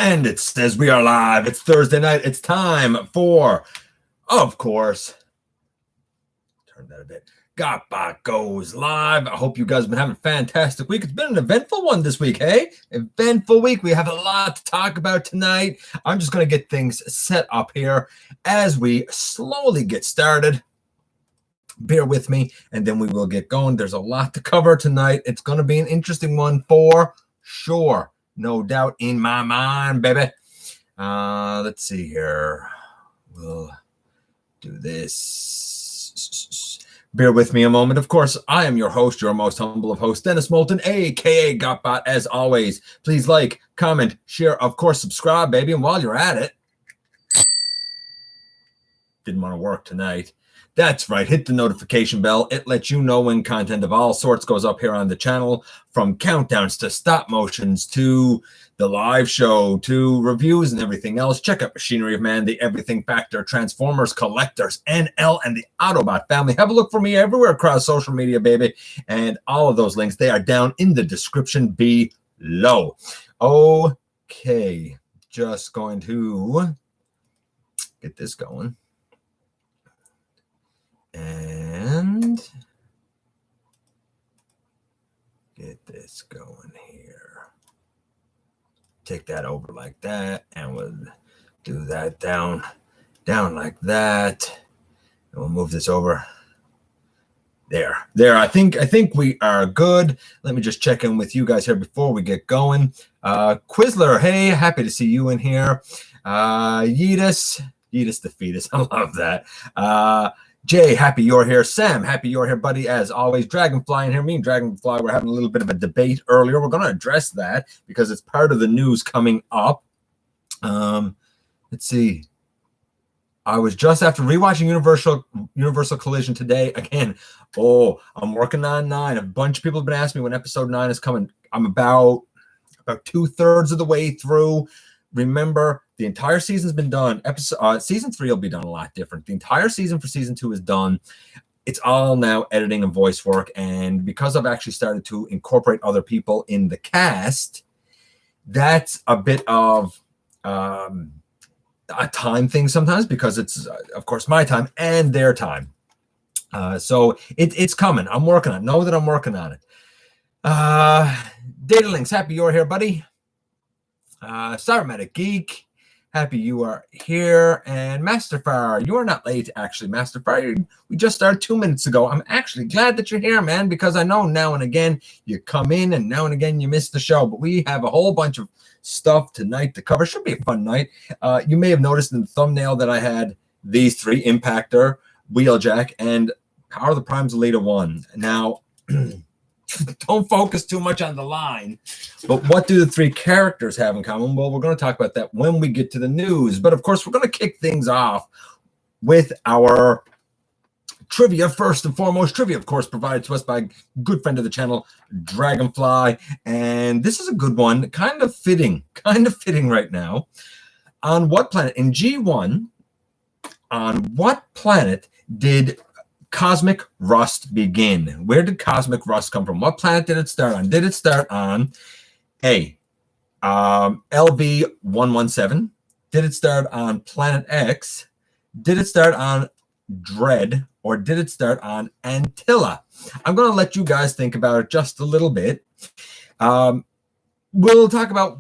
And it says we are live. It's Thursday night. It's time for, of course, turn that a bit. GotBot Goes live. I hope you guys have been having a fantastic week. It's been an eventful one this week, hey? Eventful week. We have a lot to talk about tonight. I'm just going to get things set up here as we slowly get started. Bear with me, and then we will get going. There's a lot to cover tonight. It's going to be an interesting one for sure. No doubt in my mind, baby. Let's see here. We'll do this. Bear with me a moment. Of course, I am your host, your most humble of hosts, Dennis Moulton, a.k.a. GotBot. As always, please like, comment, share, of course, subscribe, baby. And while you're at it, didn't want to work tonight. That's right. Hit the notification bell. It lets you know when content of all sorts goes up here on the channel, from countdowns to stop motions to the live show to reviews and everything else. Check out Machinery of Man, the Everything Factor, Transformers, Collectors, NL, and the Autobot family. Have a look for me everywhere across social media, baby. And all of those links, they are down in the description below. Okay. Just going to get this going. And get this going here. Take that over like that, and we'll do that down like that. And we'll move this over. There. I think we are good. Let me just check in with you guys here before we get going. Quizler, hey, happy to see you in here. Yeetus the fetus. I love that. Jay, happy you're here. Sam, happy you're here, buddy, as always. Dragonfly in here. Me and Dragonfly were having a little bit of a debate earlier. We're going to address that because it's part of the news coming up. Let's see. I was just after rewatching Universal Collision today. Again, I'm working on 9. A bunch of people have been asking me when episode 9 is coming. I'm about 2/3 of the way through. Remember, the entire season's been done. Season 3 will be done a lot different. The entire season for season 2 is done. It's all now editing and voice work. And because I've actually started to incorporate other people in the cast, that's a bit of a time thing sometimes, because it's, of course, my time and their time. So it's coming. I'm working on it. Know that I'm working on it. Data Links, happy you're here, buddy. Cybermatic Geek, happy you are here. And Masterfire, you are not late, actually. Masterfire, we just started 2 minutes ago. I'm actually glad that you're here, man, because I know now and again you come in and now and again you miss the show. But we have a whole bunch of stuff tonight to cover. Should be a fun night. You may have noticed in the thumbnail that I had these 3: Impactor, Wheeljack, and Power of the Prime's Elita 1. Now, don't focus too much on the line, but what do the 3 characters have in common? Well, we're going to talk about that when we get to the news. But of course, we're going to kick things off with our trivia. First and foremost, trivia, of course, provided to us by a good friend of the channel, Dragonfly. And this is a good one, kind of fitting right now. On what planet, in G1, on what planet did cosmic rust begin? Where did cosmic rust come from? What planet did it start on? Did it start on A, LV-117? Did it start on Planet X? Did it start on Dread? Or did it start on Antilla? I'm going to let you guys think about it just a little bit. We'll talk about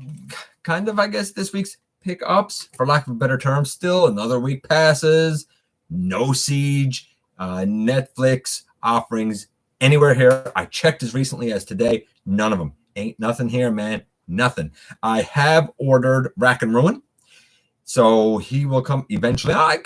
kind of, I guess, this week's pickups, for lack of a better term. Still another week passes. No Siege. Netflix offerings anywhere here. I checked as recently as today. None of them. Ain't nothing here, man. Nothing. I have ordered Rack and Ruin, so he will come eventually. I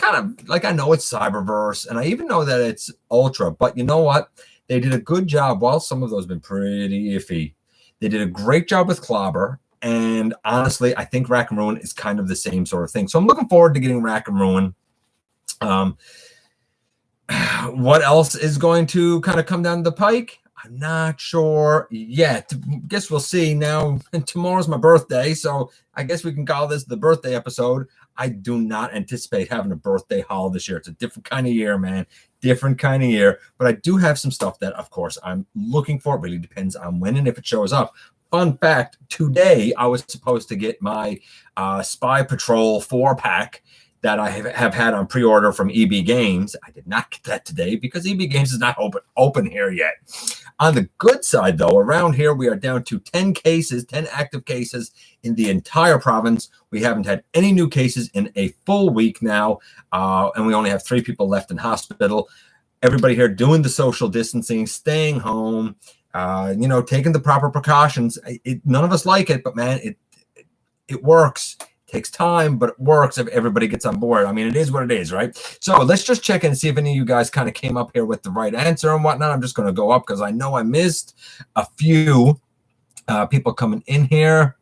know it's Cyberverse, and I even know that it's Ultra, but you know what? They did a good job. While some of those have been pretty iffy, they did a great job with Clobber, and honestly, I think Rack and Ruin is kind of the same sort of thing. So I'm looking forward to getting Rack and Ruin. What else is going to kind of come down the pike? I'm not sure yet. Guess we'll see. Now, tomorrow's my birthday, so I guess we can call this the birthday episode. I do not anticipate having a birthday haul this year. It's a different kind of year, man. Different kind of year. But I do have some stuff that, of course, I'm looking for. It really depends on when and if it shows up fun fact, today I was supposed to get my Spy Patrol 4-pack that I have had on pre-order from EB Games. I did not get that today because EB Games is not open here yet. On the good side, though, around here we are down to 10 active cases in the entire province. We haven't had any new cases in a full week now, and we only have 3 people left in hospital. Everybody here doing the social distancing, staying home, taking the proper precautions. None of us like it, but man, it works. It takes time, but it works if everybody gets on board. I mean, it is what it is, right? So let's just check in and see if any of you guys kind of came up here with the right answer and whatnot. I'm just going to go up because I know I missed a few people coming in here.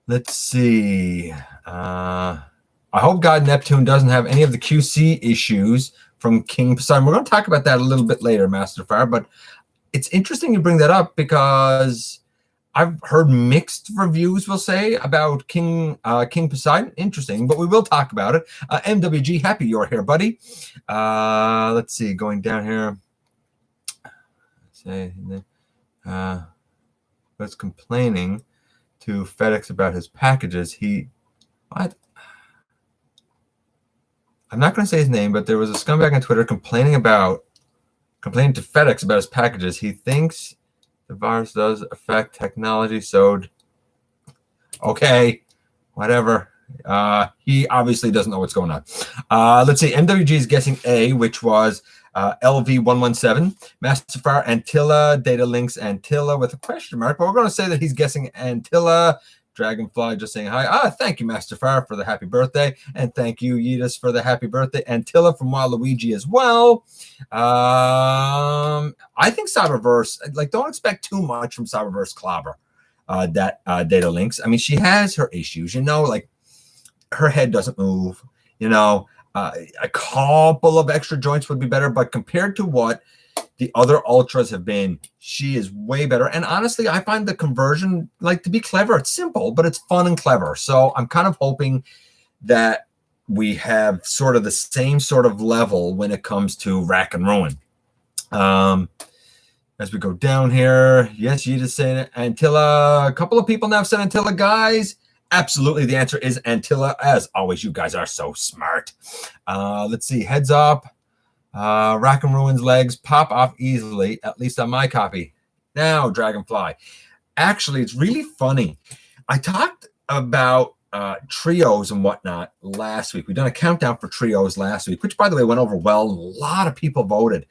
Let's see. I hope God Neptune doesn't have any of the QC issues from King Poseidon. We're going to talk about that a little bit later, Master Fire, but it's interesting you bring that up because I've heard mixed reviews, we'll say, about King Poseidon. Interesting, but we will talk about it. MWG, happy you're here, buddy. Let's see, going down here. Was complaining to FedEx about his packages. What? I'm not going to say his name, but there was a scumbag on Twitter complaining to FedEx about his packages. He thinks the virus does affect technology. So, okay, whatever. He obviously doesn't know what's going on. Let's see. MWG is guessing A, which was LV117. Master Fire, Antilla, Data Links, Antilla with a question mark. But we're going to say that he's guessing Antilla. Dragonfly just saying hi. Thank you, Master Fire, for the happy birthday. And thank you, Yeetus, for the happy birthday. Antilla from Waluigi as well. I think Cyberverse, don't expect too much from Cyberverse Clobber, Data Links. I mean, she has her issues, her head doesn't move, a couple of extra joints would be better, but compared to what the other Ultras have been, she is way better. And honestly, I find the conversion to be clever. It's simple, but it's fun and clever. So I'm kind of hoping that we have sort of the same sort of level when it comes to Rack and Ruin. As we go down here, yes, you just saying it. Antilla, a couple of people now have said Antilla, guys. Absolutely, the answer is Antilla. As always, you guys are so smart. Let's see, heads up. Rack and Ruin's legs pop off easily, at least on my copy. Now, Dragonfly. Actually, it's really funny. I talked about trios and whatnot last week. We've done a countdown for trios last week, which, by the way, went over well. A lot of people voted.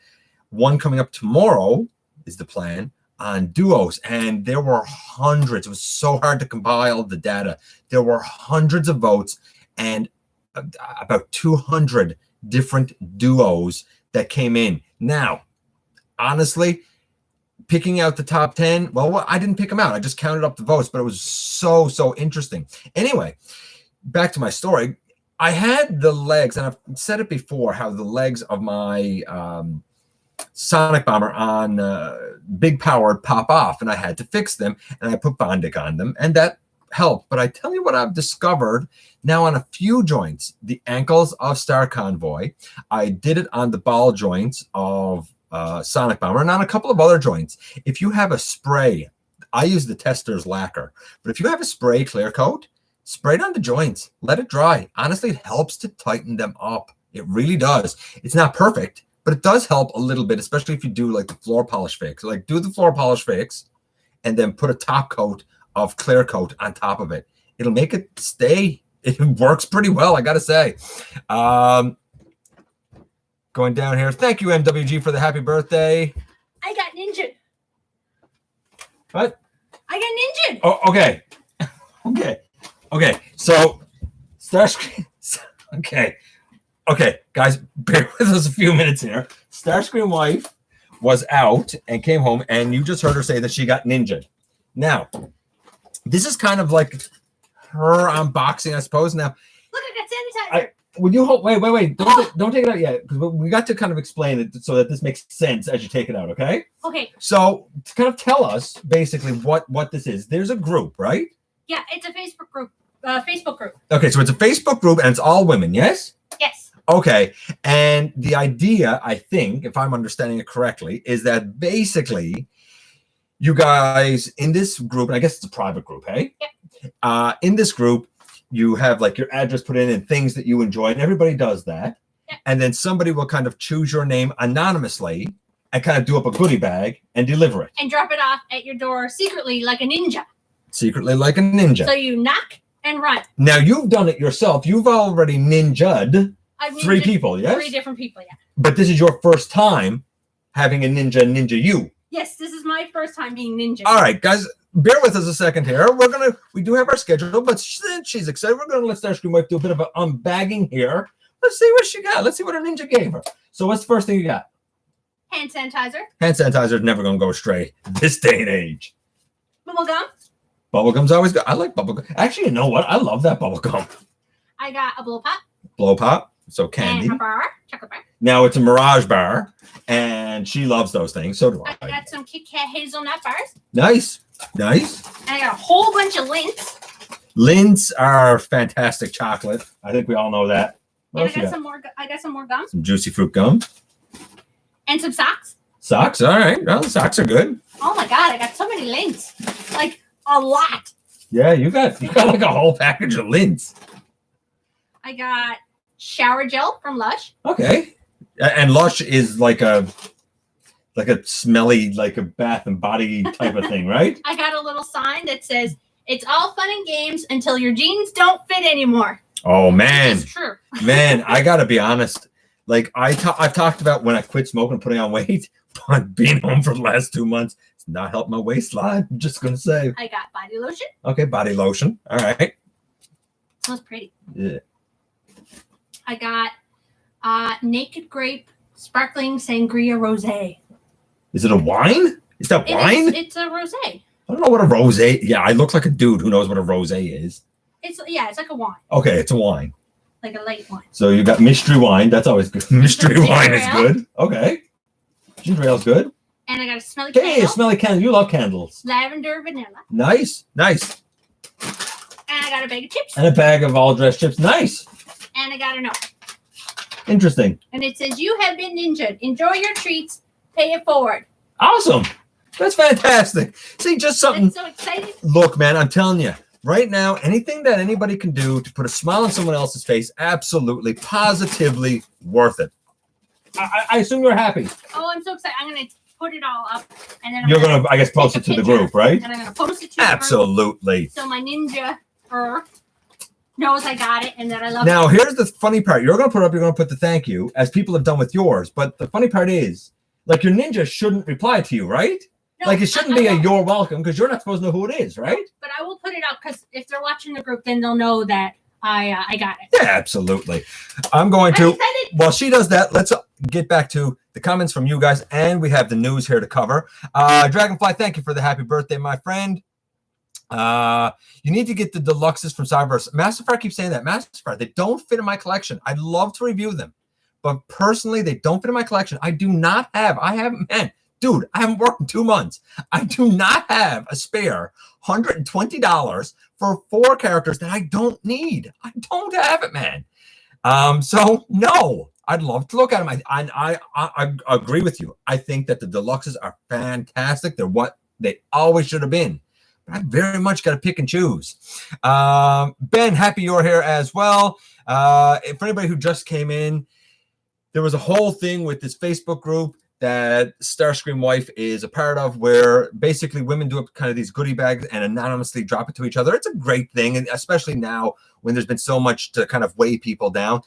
One coming up tomorrow is the plan on duos, and there were hundreds. It was so hard to compile the data. There were hundreds of votes and about 200 different duos that came in. Now, honestly, picking out the top 10, well, I didn't pick them out. I just counted up the votes, but it was so interesting. Anyway, back to my story. I had the legs, and I've said it before, how the legs of my Sonic Bomber on Big Powered pop off, and I had to fix them, and I put Bondic on them, and that help. But I tell you what I've discovered now on a few joints: the ankles of Star Convoy. I did it on the ball joints of Sonic Bomber, and on a couple of other joints. If you have a spray, I use the Tester's lacquer, but if you have a spray clear coat, spray it on the joints, let it dry. Honestly, it helps to tighten them up. It really does. It's not perfect, but it does help a little bit, especially if you do the floor polish fix. Do the floor polish fix and then put a top coat of clear coat on top of it. It'll make it stay. It works pretty well, I gotta say. Going down here. Thank you, MWG, for the happy birthday. I got ninja. What? I got ninja. Oh, okay. Okay. So, Starscream. Okay, guys, bear with us a few minutes here. Starscream wife was out and came home, and you just heard her say that she got ninja. Now, this is kind of like her unboxing, I suppose. Now, look, I got sanitizer. Would you hold? Wait! Don't take it out yet, because we got to kind of explain it so that this makes sense as you take it out. Okay. Okay. So, to kind of tell us basically what this is. There's a group, right? Yeah, it's a Facebook group. Okay, so it's a Facebook group, and it's all women. Yes. Yes. Okay. And the idea, I think, if I'm understanding it correctly, is that basically you guys in this group, and I guess it's a private group, hey? Yep. In this group, you have like your address put in and things that you enjoy, and everybody does that. Yep. And then somebody will kind of choose your name anonymously and kind of do up a goodie bag and deliver it. And drop it off at your door secretly like a ninja. Secretly like a ninja. So you knock and run. Now you've done it yourself. You've already ninja'd I've 3 people, yes? 3 different people, yeah. But this is your first time having a ninja you. Yes, this is my first time being ninja. All right, guys, bear with us a second here. We do have our schedule, but she's excited. We're gonna let Starscream Wife do a bit of an unbagging here. Let's see what she got. Let's see what a ninja gave her. So what's the first thing you got? Hand sanitizer. Hand sanitizer is never gonna go astray this day and age. Bubble gum. Bubblegum's always good. I like bubblegum. Actually, you know what? I love that bubblegum. I got a blow pop. Blow pop. So candy. And a bar. Chocolate bar. Now it's a Mirage bar, and she loves those things. So do I. I got some Kit Kat hazelnut bars. Nice. Nice. And I got a whole bunch of Lints. Lints are fantastic chocolate. I think we all know that. And I got some more. I got some more gum. Some juicy fruit gum. And some socks. Socks. All right. Well, the socks are good. Oh my god! I got so many Lints. Like a lot. Yeah, you got like a whole package of Lints. I got shower gel from Lush. Okay. And Lush is like a smelly, like a bath and body type of thing, right? I got a little sign that says, "It's all fun and games until your jeans don't fit anymore." Oh man, it's true. Man, I gotta be honest. Like I've talked about when I quit smoking, putting on weight, but being home for the last 2 months, it's not helped my waistline. I'm just gonna say. I got body lotion. Okay, body lotion. All right. Smells pretty. Yeah. I got Naked Grape Sparkling Sangria Rosé. Is it a wine? Is that wine? It's a rosé. I don't know what a rosé. Yeah, I look like a dude who knows what a rosé is. It's like a wine. Okay, it's a wine. Like a light wine. So you got mystery wine. That's always good. Mystery wine is ale. good. Okay. Ginger ale's good. And I got a smelly Hey, candle. a smelly candle. You love candles. Lavender vanilla. Nice. Nice. And I got a bag of chips. And a bag of all dressed chips. Nice. And I got a note. Interesting. And it says, "You have been ninja. Enjoy your treats. Pay it forward." Awesome. That's fantastic. See, just something. I'm so excited. Look, man, I'm telling you, right now, anything that anybody can do to put a smile on someone else's face, absolutely, positively worth it. I assume you're happy. Oh, I'm so excited. I'm going to put it all up. And then You're going to, I guess, post it to the group, right? And I'm going to post it to Absolutely. the group. So my ninja knows I got it and that I love Now, it. here's the funny part. You're going to put the thank you, as people have done with yours. But the funny part is, like, your ninja shouldn't reply to you, right? No, Like, it shouldn't be a "you're welcome" because you're not supposed to know who it is, right? But I will put it out because if they're watching the group, then they'll know that I got it. Yeah, absolutely. I'm going to, I'm excited. while she does that, let's get back to the comments from you guys, and we have the news here to cover. Dragonfly, thank you for the happy birthday, my friend. You need to get the deluxes from Cyberverse. Masterfire keeps saying that. Masterfire, they don't fit in my collection. I'd love to review them, but personally, they don't fit in my collection. I haven't worked in 2 months. I do not have a spare $120 for 4 characters that I don't need. I don't have it, man. So no, I'd love to look at them. I agree with you. I think that the deluxes are fantastic. They're what they always should have been. But I very much got to pick and choose. Ben, happy you're here as well. For anybody who just came in, there was a whole thing with this Facebook group that Starscream Wife is a part of, where basically women do up kind of these goodie bags and anonymously drop it to each other. It's a great thing, and especially now when there's been so much to kind of weigh people down.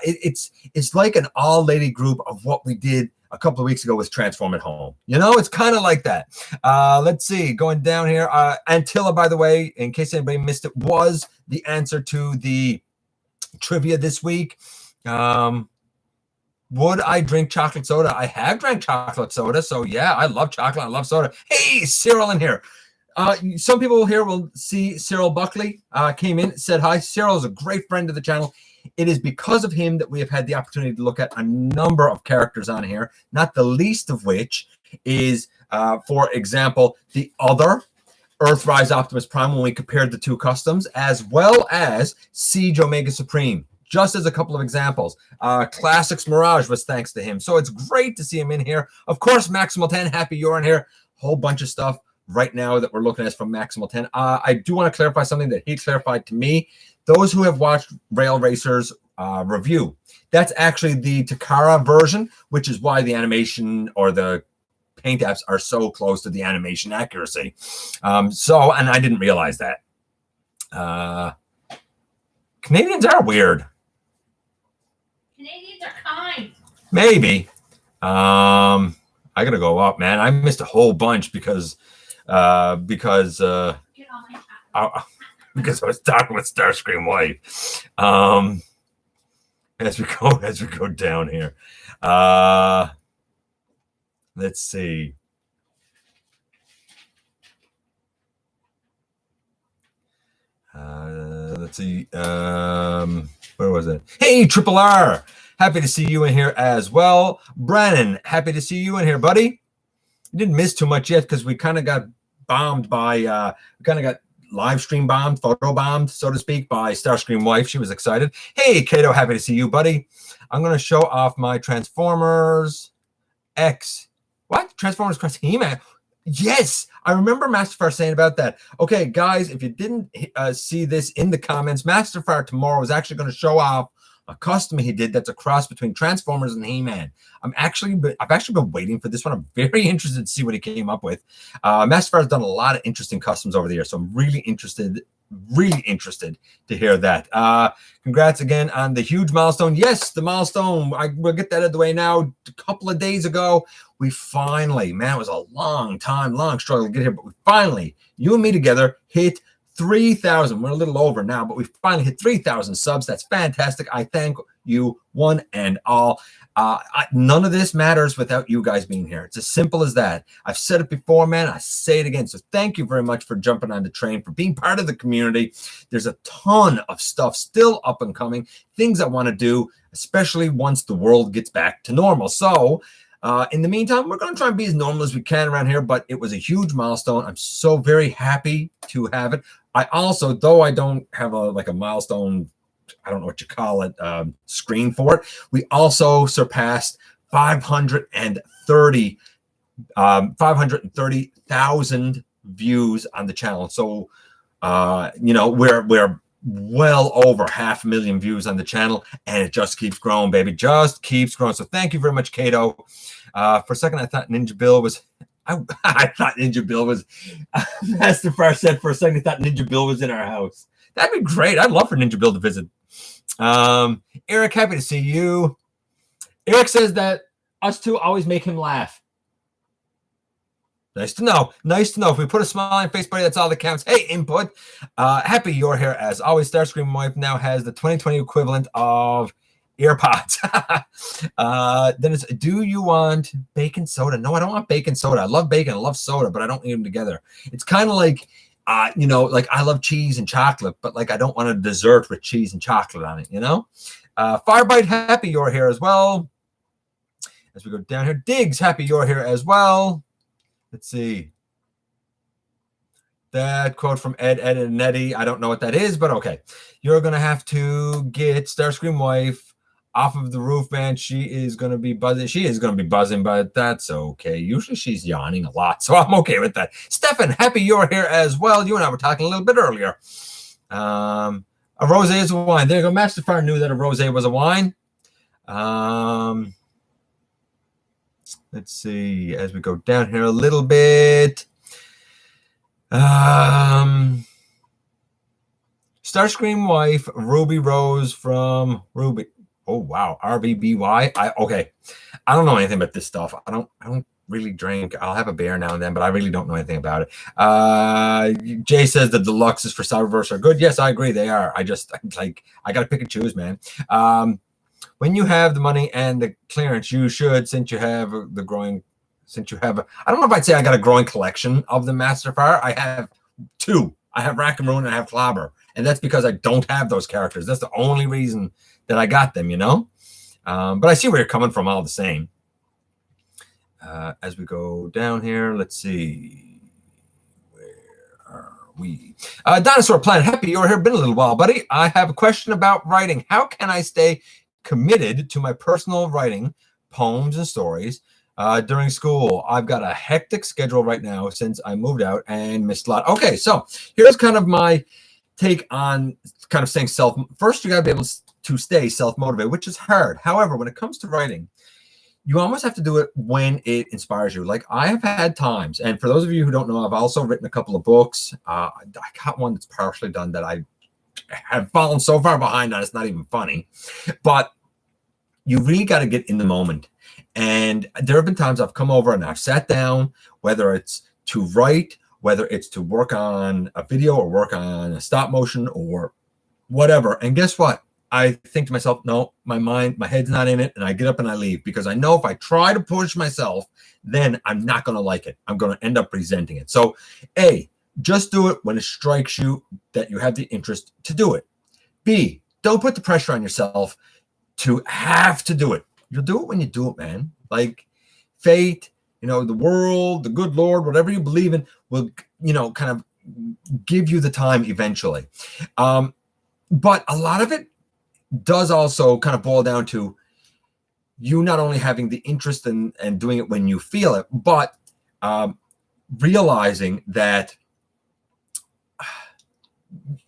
It's like an all-lady group of what we did a couple of weeks ago with Transform at Home. You know, it's kind of like that. Let's see, going down here. Antilla, by the way, in case anybody missed it, was the answer to the trivia this week. Would I drink chocolate soda? I have drank chocolate soda, so yeah, I love chocolate. I love soda. Hey, Cyril in here. Some people here will see Cyril Buckley came in, said hi. Cyril is a great friend of the channel. It is because of him that we have had the opportunity to look at a number of characters on here, not the least of which is, for example, the other Earthrise Optimus Prime when we compared the 2 customs, as well as Siege Omega Supreme. just as a couple of examples. Classics Mirage was thanks to him. So it's great to see him in here. Of course, Maximal 10, happy you're in here. Whole bunch of stuff right now that we're looking at from Maximal 10. I do want to clarify something that he clarified to me. Those who have watched Rail Racers review, that's actually the Takara version, which is why the animation or the paint apps are so close to the animation accuracy. And I didn't realize that. Canadians are weird. Canadians are kind. Maybe. I gotta go up, man. I missed a whole bunch because because I was talking with Starscream Wife. As we go down here. Let's see. Let's see. Where was it? Hey, Triple R. Happy to see you in here as well. Brennan, happy to see you in here, buddy. You didn't miss too much yet because we kind of got bombed by, we kind of got live stream bombed, photo bombed, so to speak, by Starscream Wife. She was excited. Hey, Kato, happy to see you, buddy. I'm going to show off my Transformers X. What? Transformers Cross He-Man. Yes, I remember Masterfire saying about that. Okay, guys, if you didn't see this in the comments, Masterfire tomorrow is actually going to show off a custom he did that's a cross between Transformers and He-Man. I've actually been waiting for this one. I'm very interested to see what he came up with. Masterfire's done a lot of interesting customs over the years, so I'm really interested to hear that. Congrats again on the huge milestone. Yes, the milestone. We'll get that out of the way now. A couple of days ago, we finally, man, it was a long struggle to get here, but we finally, you and me together, hit 3,000. We're a little over now, but we finally hit 3,000 subs. That's fantastic. I thank you one and all. None of this matters without you guys being here. It's as simple as that. I've said it before, man. I say it again. So thank you very much for jumping on the train, for being part of the community. There's a ton of stuff still up and coming, things I want to do, especially once the world gets back to normal. So in the meantime, we're going to try and be as normal as we can around here, but it was a huge milestone. I'm so very happy to have it. I also, though I don't have a milestone, I don't know what you call it, screen for it, we also surpassed 530,000 views on the channel. So, we're well over 500,000 views on the channel, and it just keeps growing, baby. Just keeps growing. So thank you very much, Kato. For a second, I thought Ninja Bill was. I thought Ninja Bill was. Masterfire said for a second he thought Ninja Bill was in our house. That'd be great. I'd love for Ninja Bill to visit. Eric, happy to see you. Eric says that us two always make him laugh. Nice to know. Nice to know. If we put a smile on your face, buddy, that's all that counts. Hey, input. Happy you're here as always. Starscream Wife now has the 2020 equivalent of earpods. Then it's, do you want bacon soda? No, I don't want bacon soda. I love bacon. I love soda, but I don't eat them together. It's kind of like, like I love cheese and chocolate, but like I don't want a dessert with cheese and chocolate on it, Firebite, happy you're here as well. As we go down here, Diggs, happy you're here as well. Let's see. That quote from Ed, and Nettie. I don't know what that is, but okay. You're going to have to get Starscream Wife off of the roof, man. She is going to be buzzing. She is going to be buzzing, but that's okay. Usually she's yawning a lot, so I'm okay with that. Stefan, happy you're here as well. You and I were talking a little bit earlier. A rosé is a wine. There you go. Masterfire knew that a rosé was a wine. Let's see, as we go down here a little bit. Starscream Wife, Ruby Rose from Ruby. Oh wow, RBBY. Okay, I don't know anything about this stuff. I don't really drink. I'll have a beer now and then, but I really don't know anything about it. Jay says the deluxes for Cyberverse are good. Yes, I agree, they are. I gotta pick and choose, man. When you have the money and the clearance, you should, since you have I don't know if I'd say I got a growing collection of the Masterfire. I have two. I have Rack and Ruin and I have Clobber. And that's because I don't have those characters. That's the only reason that I got them, But I see where you're coming from all the same. As we go down here, let's see. Where are We. Dinosaur Planet, happy you're here. Been a little while, buddy. I have a question about writing. How can I stay committed to my personal writing, poems and stories during school? I've got a hectic schedule right now since I moved out and missed a lot. Okay, so here's kind of my take on kind of saying first you got to be able to stay self-motivated, which is hard. However, when it comes to writing, you almost have to do it when it inspires you. Like I have had times, and for those of you who don't know, I've also written a couple of books. I got one that's partially done that I have fallen so far behind on, it's not even funny. But you really got to get in the moment. And there have been times I've come over and I've sat down, whether it's to write, whether it's to work on a video or work on a stop motion or whatever. And guess what? I think to myself, no, my head's not in it. And I get up and I leave because I know if I try to push myself, then I'm not going to like it. I'm going to end up resenting it. So A, just do it when it strikes you that you have the interest to do it. B, don't put the pressure on yourself to have to do it. You'll do it when you do it, man. Like fate, the world, the good Lord, whatever you believe in will, kind of give you the time eventually. But a lot of it does also kind of boil down to you not only having the interest and doing it when you feel it, but realizing that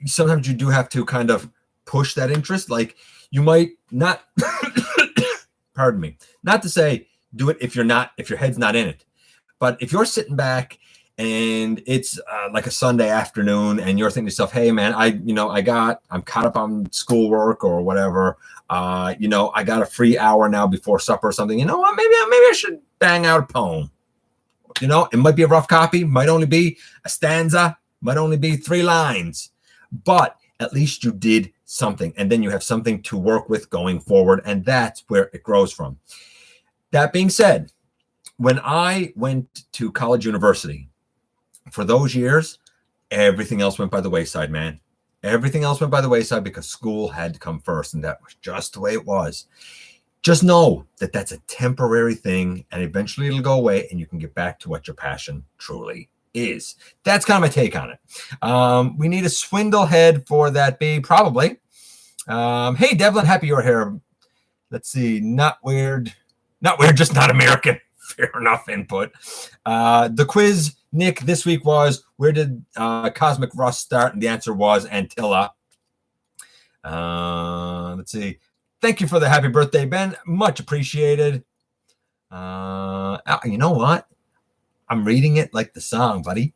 sometimes you do have to kind of push that interest. Like you might not, pardon me, not to say do it if your head's not in it, but if you're sitting back and it's like a Sunday afternoon and you're thinking to yourself, hey man, I'm caught up on schoolwork or whatever. I got a free hour now before supper or something. You know what? Maybe I should bang out a poem. It might be a rough copy, might only be a stanza, might only be 3 lines, but at least you did something. And then you have something to work with going forward. And that's where it grows from. That being said, when I went to college university, for those years, everything else went by the wayside, man. Everything else went by the wayside because school had to come first. And that was just the way it was. Just know that that's a temporary thing and eventually it'll go away and you can get back to what your passion truly is. That's kind of my take on it. We need a swindle head for that B, probably. Hey, Devlin, happy you're here. Let's see. Not weird, just not American. Fair enough input. The quiz, Nick, this week was, where did Cosmic Rust start? And the answer was Antilla. Let's see. Thank you for the happy birthday, Ben. Much appreciated. You know what? I'm reading it like the song, buddy.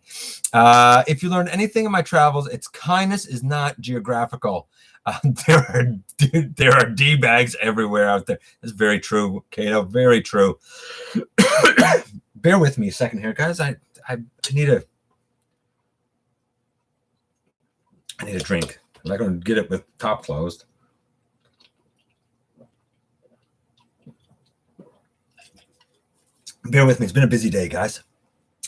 If you learned anything in my travels, it's kindness is not geographical. There are D-bags everywhere out there. That's very true, Kato. Very true. Bear with me a second here, guys. I need a drink. I'm not going to get it with top closed. Bear with me. It's been a busy day, guys.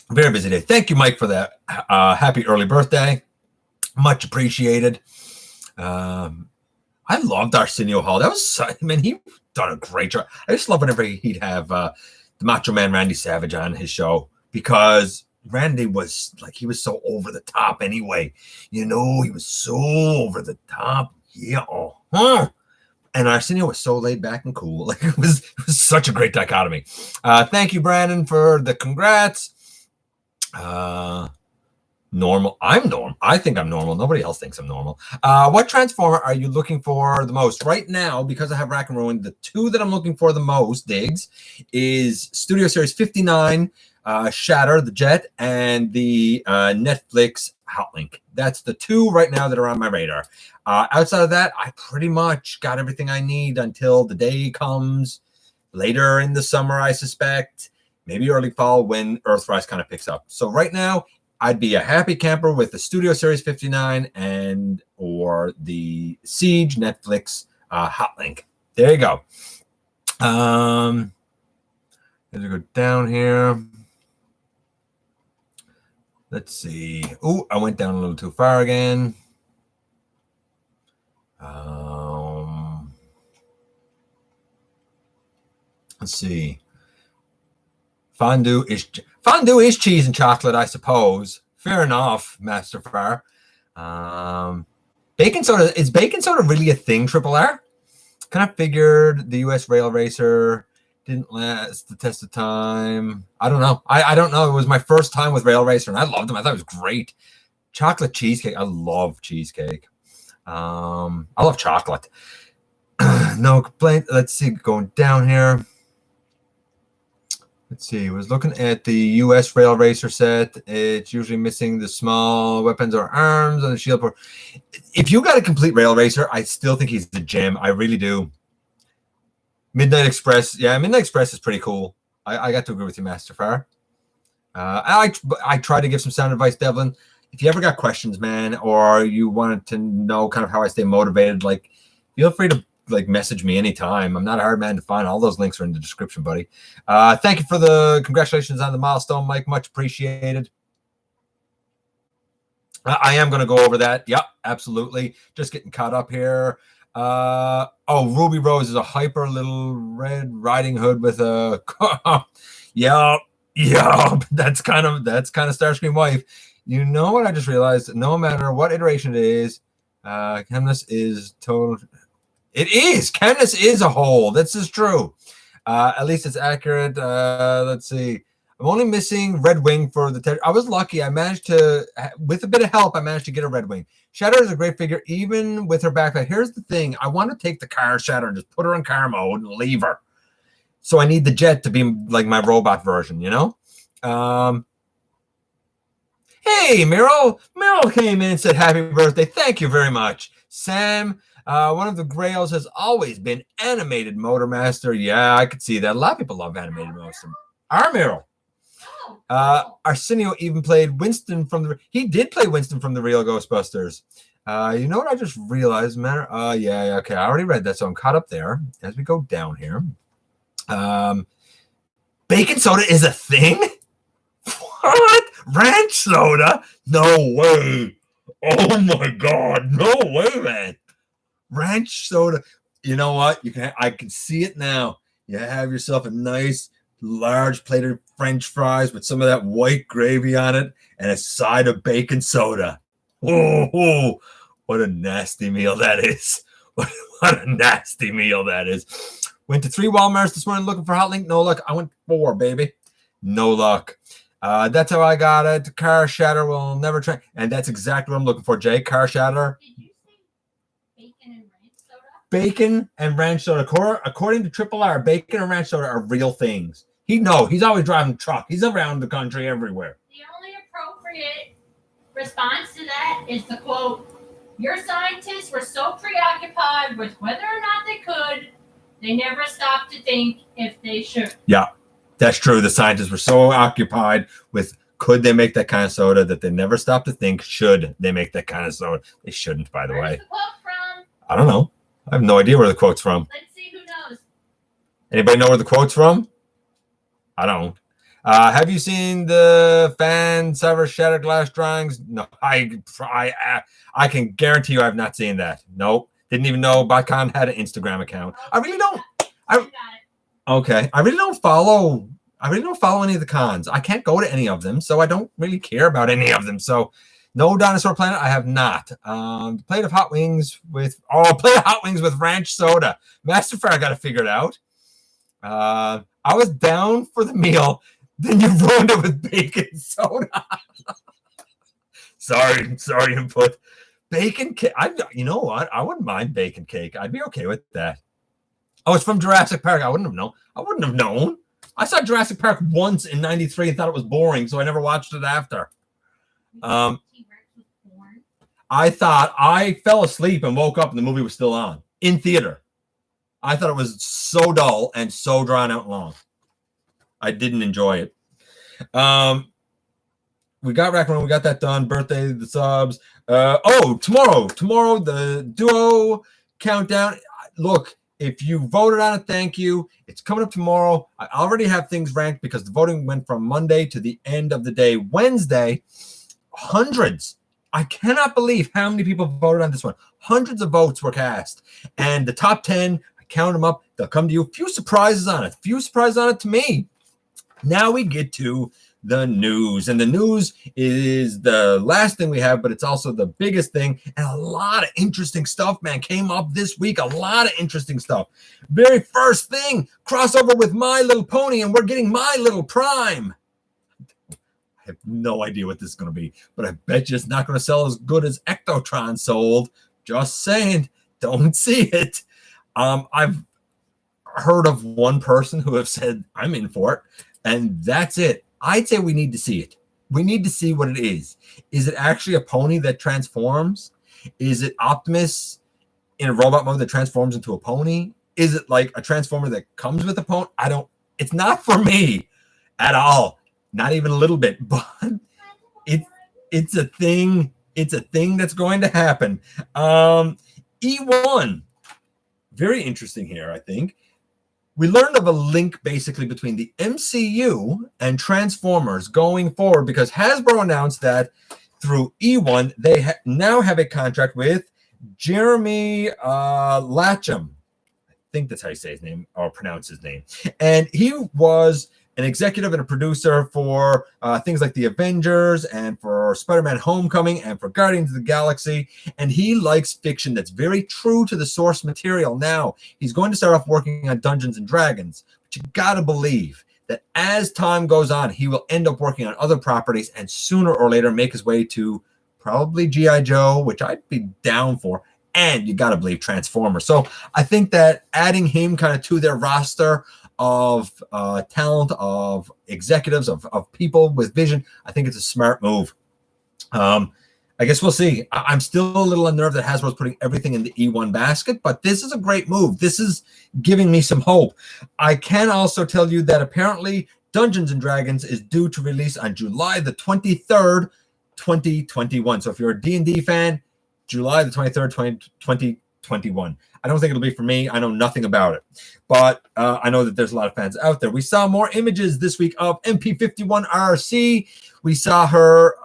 Very busy day. Thank you, Mike, for that. Happy early birthday. Much appreciated. I loved Arsenio Hall. He done a great job. I just love whenever he'd have the Macho Man Randy Savage on his show because Randy was he was so over the top anyway. He was so over the top. Yeah. And Arsenio was so laid back and cool. It was such a great dichotomy. Thank you, Brandon, for the congrats. Normal. I'm normal. I think I'm normal. Nobody else thinks I'm normal. What Transformer are you looking for the most? Right now, because I have Rack and Ruin, the 2 that I'm looking for the most, Diggs, is Studio Series 59, Shatter, the Jet, and the Netflix Hotlink. That's the 2 right now that are on my radar. Outside of that, I pretty much got everything I need until the day comes later in the summer, I suspect. Maybe early fall when Earthrise kind of picks up. So right now, I'd be a happy camper with the Studio Series 59 or the Siege Netflix Hotlink. There you go. Let's go down here. Let's see. Oh, I went down a little too far again. Let's see. Fondue is cheese and chocolate, I suppose. Fair enough, Master Far. Bacon soda, is bacon soda really a thing, Triple R? Kind of figured the US Rail Racer didn't last the test of time. I don't know. I don't know. It was my first time with Rail Racer, and I loved them. I thought it was great. Chocolate cheesecake. I love cheesecake. I love chocolate. No complaint. Let's see. Going down here. Let's see. I was looking at the US Rail Racer set. It's usually missing the small weapons or arms and the shield port. If you got a complete Rail Racer, I still think he's the gem. I really do. Midnight Express. Yeah, Midnight Express is pretty cool. I got to agree with you, Master Far. I try to give some sound advice, Devlin. If you ever got questions, man, or you wanted to know kind of how I stay motivated, like, feel free to like message me anytime. I'm not a hard man to find. All those links are in the description, buddy. Thank you for the congratulations on the milestone, Mike. Much appreciated. I am going to go over that. Yep, absolutely. Just getting caught up here. Ruby Rose is a hyper little Red Riding Hood with a yeah. That's kind of Starscream wife. You know what I just realized? No matter what iteration it is, Chemnus is total. It is. Chemnus is a hole. This is true. At least it's accurate. Let's see. I'm only missing Red Wing for the. I was lucky. I managed to, with a bit of help, I managed to get a Red Wing. Shatter is a great figure, even with her backpack. Here's the thing. I want to take the car Shatter and just put her in car mode and leave her. So I need the jet to be like my robot version, you know? Hey, Meryl. Meryl came in and said happy birthday. Thank you very much. Sam, one of the grails has always been animated Motormaster. Yeah, I could see that. A lot of people love animated Motormaster. Our Meryl. Arsenio even played Winston from the. He did play Winston from the real Ghostbusters. You know what I just realized, man? Yeah, okay. I already read that, so I'm caught up there. As we go down here, bacon soda is a thing. What? Ranch soda? No way! Oh my God! No way, man! Ranch soda. You know what? I can see it now. You have yourself a nice, large plate of French fries with some of that white gravy on it and a side of bacon soda. Oh, what a nasty meal that is. What a nasty meal that is. Went to 3 Walmarts this morning looking for Hot Link. No luck. I went 4, baby. No luck. That's how I got it. Car Shatter will never try. And that's exactly what I'm looking for, Jay. Car Shatter. Did you say bacon and ranch soda? Bacon and ranch soda. According to Triple R, bacon and ranch soda are real things. He's always driving a truck. He's around the country everywhere. The only appropriate response to that is the quote, "Your scientists were so preoccupied with whether or not they could, they never stopped to think if they should." Yeah, that's true. The scientists were so occupied with could they make that kind of soda that they never stopped to think should they make that kind of soda. They shouldn't, by the way. Where's the quote from? I don't know. I have no idea where the quote's from. Let's see who knows. Anybody know where the quote's from? I don't. Have you seen the fan Sever Shattered Glass drawings? No, I can guarantee you I've not seen that. Nope. Didn't even know Botcon had an Instagram account. I really don't. Okay. I really don't follow any of the cons. I can't go to any of them, so I don't really care about any of them. So no Dinosaur Planet, I have not. Plate of Hot Wings with ranch soda. Master Fire got to figure it out. I was down for the meal. Then you ruined it with bacon soda. sorry, input. Bacon cake. You know what? I wouldn't mind bacon cake. I'd be okay with that. Oh, it's from Jurassic Park. I wouldn't have known. I saw Jurassic Park once in '93 and thought it was boring, so I never watched it after. I thought I fell asleep and woke up and the movie was still on in theater. I thought it was so dull and so drawn out long. I didn't enjoy it. We got Rackman. We got that done. Birthday, the subs. Tomorrow, the duo countdown. Look, if you voted on it, thank you. It's coming up tomorrow. I already have things ranked because the voting went from Monday to the end of the day. Wednesday, hundreds. I cannot believe how many people voted on this one. Hundreds of votes were cast. And the top 10, I count them up. They'll come to you. Few surprises on it to me. Now we get to the news. And the news is the last thing we have, but it's also the biggest thing. And a lot of interesting stuff, man, came up this week. A lot of interesting stuff. Very first thing, crossover with My Little Pony, and we're getting My Little Prime. I have no idea what this is going to be, but I bet you it's not going to sell as good as Ectotron sold. Just saying, don't see it. I've heard of one person who have said, I'm in for it, and that's it. I'd say we need to see it. We need to see what it is. Is it actually a pony that transforms? Is it Optimus in a robot mode that transforms into a pony? Is it like a transformer that comes with a pony? It's not for me at all. Not even a little bit, but it's a thing. It's a thing that's going to happen. E1, very interesting here, I think. We learned of a link basically between the MCU and Transformers going forward because Hasbro announced that through E1, they now have a contract with Jeremy Latcham. I think that's how you say his name or pronounce his name. And he was an executive and a producer for things like The Avengers and for Spider-Man Homecoming and for Guardians of the Galaxy. And he likes fiction that's very true to the source material. Now, he's going to start off working on Dungeons and Dragons, but you got to believe that as time goes on, he will end up working on other properties and sooner or later make his way to probably G.I. Joe, which I'd be down for. And you got to believe Transformers. So I think that adding him kind of to their roster of talent, of executives, of people with vision, I think it's a smart move. I guess we'll see. I'm still a little unnerved that Hasbro's putting everything in the E1 basket, but this is a great move. This is giving me some hope. I can also tell you that apparently Dungeons and Dragons is due to release on July the 23rd, 2021. So if you're a D&D fan, July the 23rd, 2021. I don't think it'll be for me. I know nothing about it, but I know that there's a lot of fans out there. We saw more images this week of MP51 RC. We saw her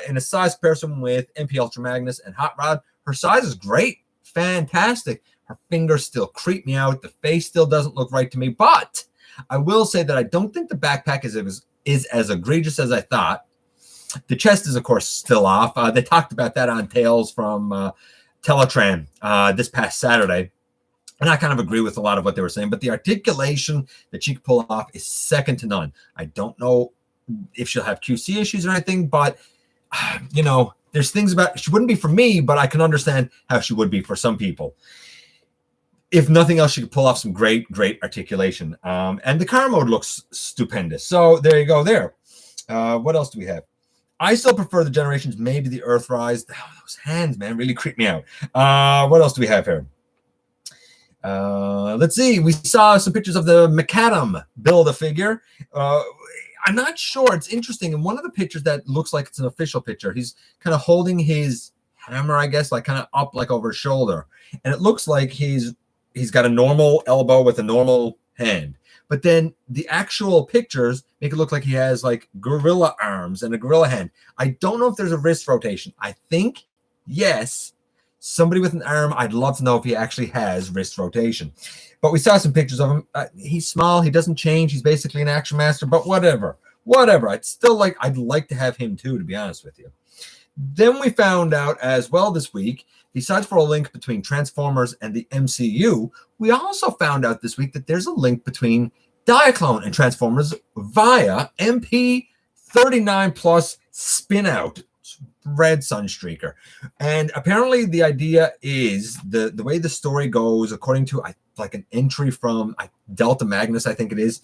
in a size comparison with MP Ultra Magnus and Hot Rod. Her size is great, fantastic. Her fingers still creep me out. The face still doesn't look right to me, but I will say that I don't think the backpack is as egregious as I thought. The chest is, of course, still off. They talked about that on Tales from Teletran this past Saturday. And I kind of agree with a lot of what they were saying, but the articulation that she could pull off is second to none. I don't know if she'll have QC issues or anything, but, there's things about, she wouldn't be for me, but I can understand how she would be for some people. If nothing else, she could pull off some great, great articulation. And the car mode looks stupendous. So there you go there. What else do we have? I still prefer the Generations, maybe the Earthrise. Oh, those hands, man, really creep me out. What else do we have here? Let's see. We saw some pictures of the Macadam Build-A-Figure. I'm not sure. It's interesting. In one of the pictures that looks like it's an official picture, he's kind of holding his hammer, I guess, like kind of up like over his shoulder. And it looks like he's got a normal elbow with a normal hand. But then the actual pictures make it look like he has like gorilla arms and a gorilla hand. I don't know if there's a wrist rotation. I think, yes, somebody with an arm, I'd love to know if he actually has wrist rotation. But we saw some pictures of him. He's small. He doesn't change. He's basically an action master, but whatever. I'd like to have him too, to be honest with you. Then we found out as well this week, besides for a link between Transformers and the MCU, we also found out this week that there's a link between Diaclone and Transformers via MP39 Plus Spin Out Red Sunstreaker. And apparently the idea is the way the story goes, according to like an entry from Delta Magnus, I think it is.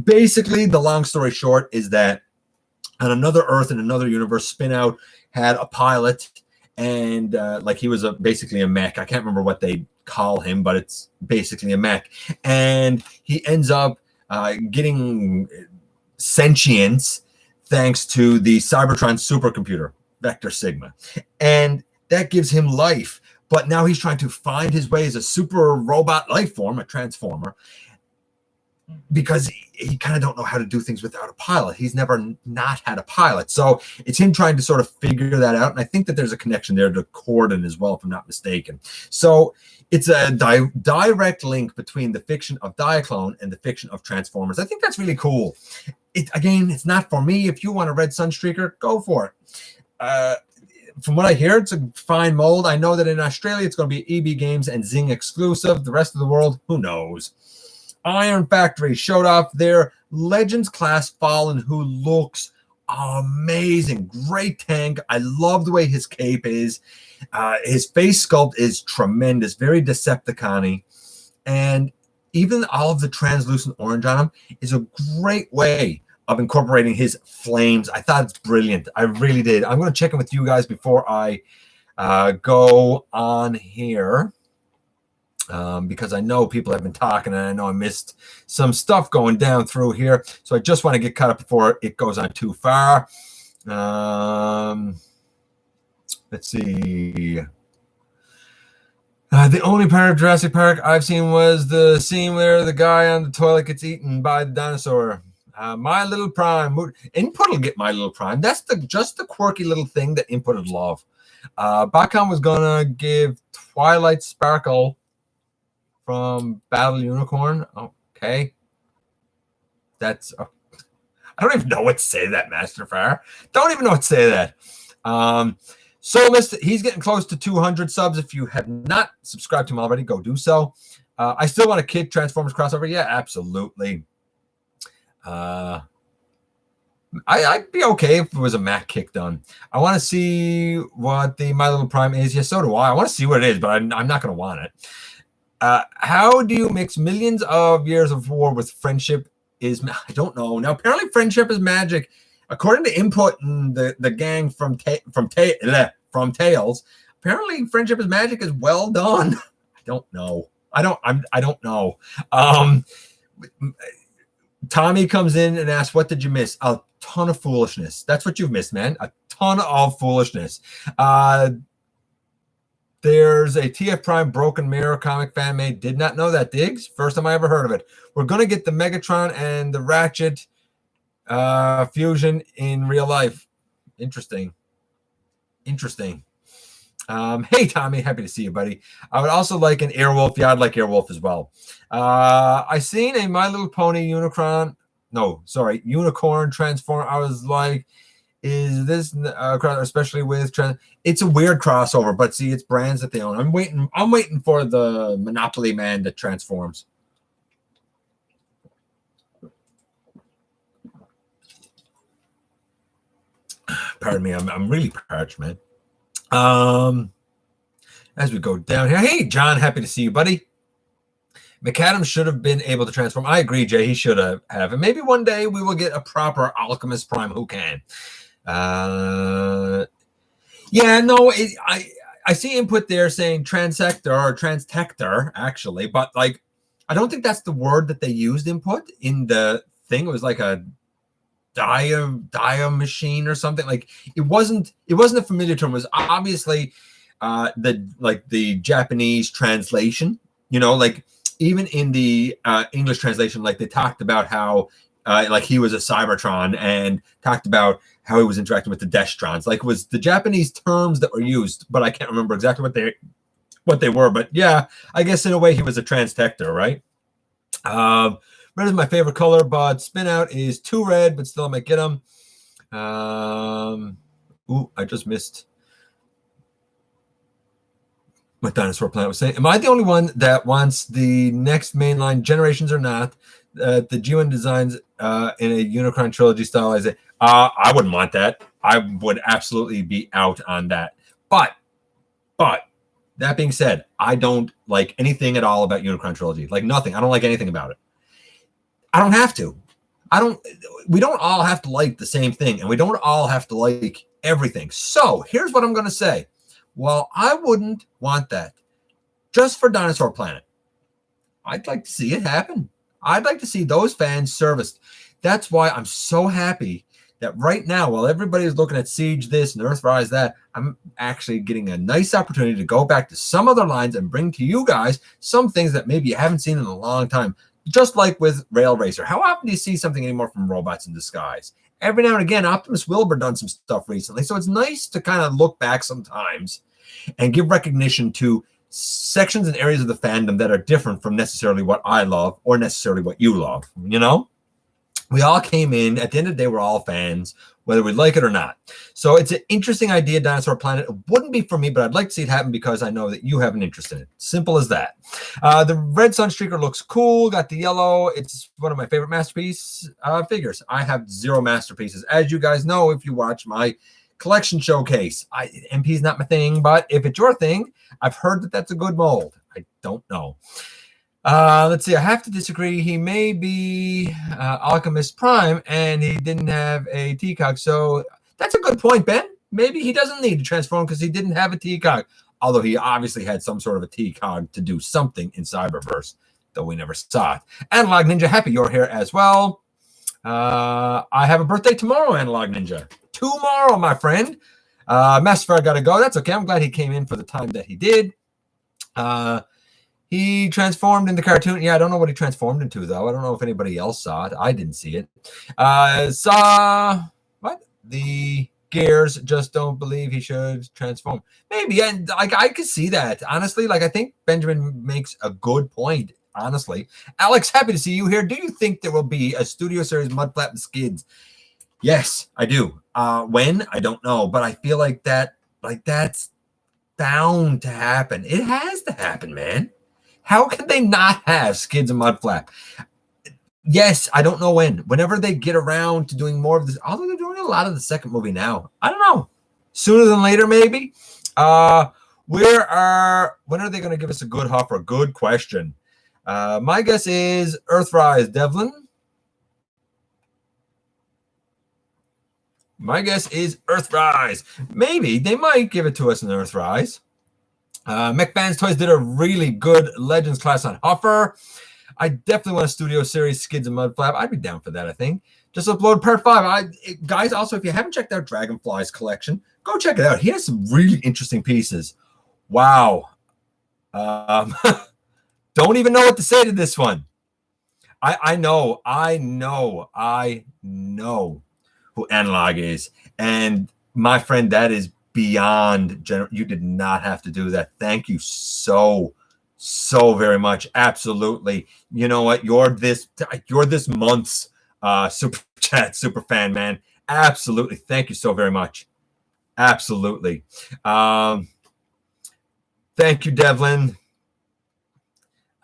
Basically, the long story short is that on another Earth in another universe, Spin Out had a pilot, and like he was basically a mech. I can't remember what they call him, but it's basically a mech. And he ends up getting sentience thanks to the Cybertron supercomputer, Vector Sigma. And that gives him life. But now he's trying to find his way as a super robot life form, a transformer, because he kind of don't know how to do things without a pilot. He's never not had a pilot. So it's him trying to sort of figure that out. And I think that there's a connection there to Corden as well, if I'm not mistaken. So it's a direct link between the fiction of Diaclone and the fiction of Transformers. I think that's really cool. it's not for me. If you want a red Sunstreaker, go for it. From what I hear, it's a fine mold. I know that in Australia, it's going to be EB Games and Zing exclusive. The rest of the world, who knows? Iron Factory showed off their Legends class Fallen, who looks amazing. Great tank. I love the way his cape is. His face sculpt is tremendous, very Decepticon-y. And even all of the translucent orange on him is a great way of incorporating his flames. I thought it's brilliant. I really did. I'm going to check in with you guys before I go on here. Because I know people have been talking and I know I missed some stuff going down through here. So I just want to get caught up before it goes on too far. Let's see. The only part of Jurassic Park I've seen was the scene where the guy on the toilet gets eaten by the dinosaur. My Little Prime. Input will get My Little Prime. That's just the quirky little thing that Input would love. Bacon was going to give Twilight Sparkle from Battle Unicorn. Okay. That's... I don't even know what to say to that, Master Fire. Don't even know what to say to that. So, he's getting close to 200 subs. If you have not subscribed to him already, go do so. I still want a Kid Transformers crossover. Yeah, absolutely. I'd be okay if it was a Mac kick done. I want to see what the My Little Prime is. Yeah, so do I. I want to see what it is, but I'm not going to want it. How do you mix millions of years of war with friendship? I don't know. Now, apparently friendship is magic. According to Input and the gang from Tails, apparently friendship is magic is well done. I don't know. I don't know. Tommy comes in and asks, what did you miss? A ton of foolishness. That's what you've missed, man. A ton of foolishness. There's a TF Prime Broken Mirror comic fan made. Did not know that, Diggs. First time I ever heard of it. We're going to get the Megatron and the Ratchet fusion in real life. Interesting. Hey, Tommy. Happy to see you, buddy. I would also like an Airwolf. Yeah, I'd like Airwolf as well. I seen a My Little Pony Unicron. No, sorry. Unicorn Transform. I was like, is this especially with it's a weird crossover, but see, it's brands that they own. I'm waiting for the Monopoly man that transforms. Pardon me, I'm really parched, man. As we go down here, hey John, happy to see you, buddy. McAdams should have been able to transform. I agree, Jay. He should have. And maybe one day we will get a proper Alchemist Prime who can. Yeah, no, I see Input there saying transector or transtector, actually, but like I don't think that's the word that they used Input in the thing. It was like a dia machine or something. Like it wasn't a familiar term. It was obviously the Japanese translation, like even in the English translation, like they talked about how like he was a Cybertron and talked about how he was interacting with the Destrons. Like it was the Japanese terms that were used, but I can't remember exactly what they were. But yeah, I guess in a way he was a transtector, right? Red is my favorite color, but spin out is too red, but still I might get them. Ooh, I just missed what Dinosaur Planet was saying. Am I the only one that wants the next mainline Generations or not? The G1 designs in a Unicron trilogy style. I wouldn't want that. I would absolutely be out on that. But that being said, I don't like anything at all about Unicron trilogy. Like nothing. I don't like anything about it. I don't have to. We don't all have to like the same thing, and we don't all have to like everything. So here's what I'm going to say. Well, I wouldn't want that just for Dinosaur Planet. I'd like to see it happen. I'd like to see those fans serviced. That's why I'm so happy that right now, while everybody's looking at Siege this and Earthrise that, I'm actually getting a nice opportunity to go back to some other lines and bring to you guys some things that maybe you haven't seen in a long time. Just like with Rail Racer. How often do you see something anymore from Robots in Disguise? Every now and again, Optimus Wilbur done some stuff recently. So it's nice to kind of look back sometimes and give recognition to sections and areas of the fandom that are different from necessarily what I love or necessarily what you love, We all came in. At the end of the day, we're all fans, whether we like it or not. So it's an interesting idea, Dinosaur Planet. It wouldn't be for me, but I'd like to see it happen because I know that you have an interest in it. Simple as that. The red Sunstreaker looks cool. Got the yellow. It's one of my favorite masterpiece figures. I have 0 masterpieces. As you guys know, if you watch my collection showcase, MP is not my thing, but if it's your thing, I've heard that that's a good mold. I don't know. Let's see. I have to disagree. He may be Alchemist Prime, and he didn't have a TCOG. So that's a good point, Ben. Maybe he doesn't need to transform because he didn't have a TCOG. Although he obviously had some sort of a TCOG to do something in Cyberverse, though we never saw it. Analog Ninja, happy you're here as well. I have a birthday tomorrow, Analog Ninja. Tomorrow, my friend. Master got to go. That's okay. I'm glad he came in for the time that he did. He transformed in the cartoon. Yeah, I don't know what he transformed into, though. I don't know if anybody else saw it. I didn't see it. Saw what? The Gears just don't believe he should transform. Maybe, and I could see that. Honestly, I think Benjamin makes a good point, honestly. Alex, happy to see you here. Do you think there will be a Studio Series Mudflap and Skids? Yes, I do. When? I don't know. But I feel like that's bound to happen. It has to happen, man. How can they not have Skids and Mudflap? Yes, I don't know when. Whenever they get around to doing more of this, although they're doing a lot of the second movie now. I don't know. Sooner than later, maybe. When are they going to give us a good hoffer? Good question. My guess is Earthrise, Devlin. My guess is Earthrise. Maybe they might give it to us in Earthrise. MechFans Toys did a really good Legends class on Hoffer. I definitely want a Studio Series Skids and Mudflap. I'd be down for that, I think. Just upload part 5. Guys, also, if you haven't checked out Dragonfly's collection, go check it out. He has some really interesting pieces. Wow. Don't even know what to say to this one. I know who Analog is. And my friend, that is beyond general. You did not have to do that. Thank you so very much. Absolutely. You know what? You're this month's super chat super fan, man. Absolutely. Thank you so very much. Absolutely. Thank you, Devlin.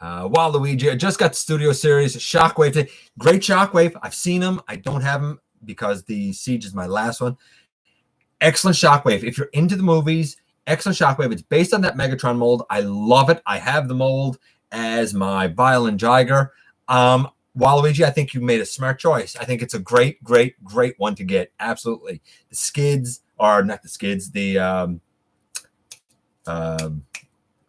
Waluigi, I just got the Studio Series Shockwave. Great Shockwave. I've seen him. I don't have him because the Siege is my last one. Excellent Shockwave. If you're into the movies, excellent Shockwave. It's based on that Megatron mold. I love it. I have the mold as my Violin Jiger. Waluigi, I think you made a smart choice. I think it's a great one to get. Absolutely. The Skids, or not the Skids, the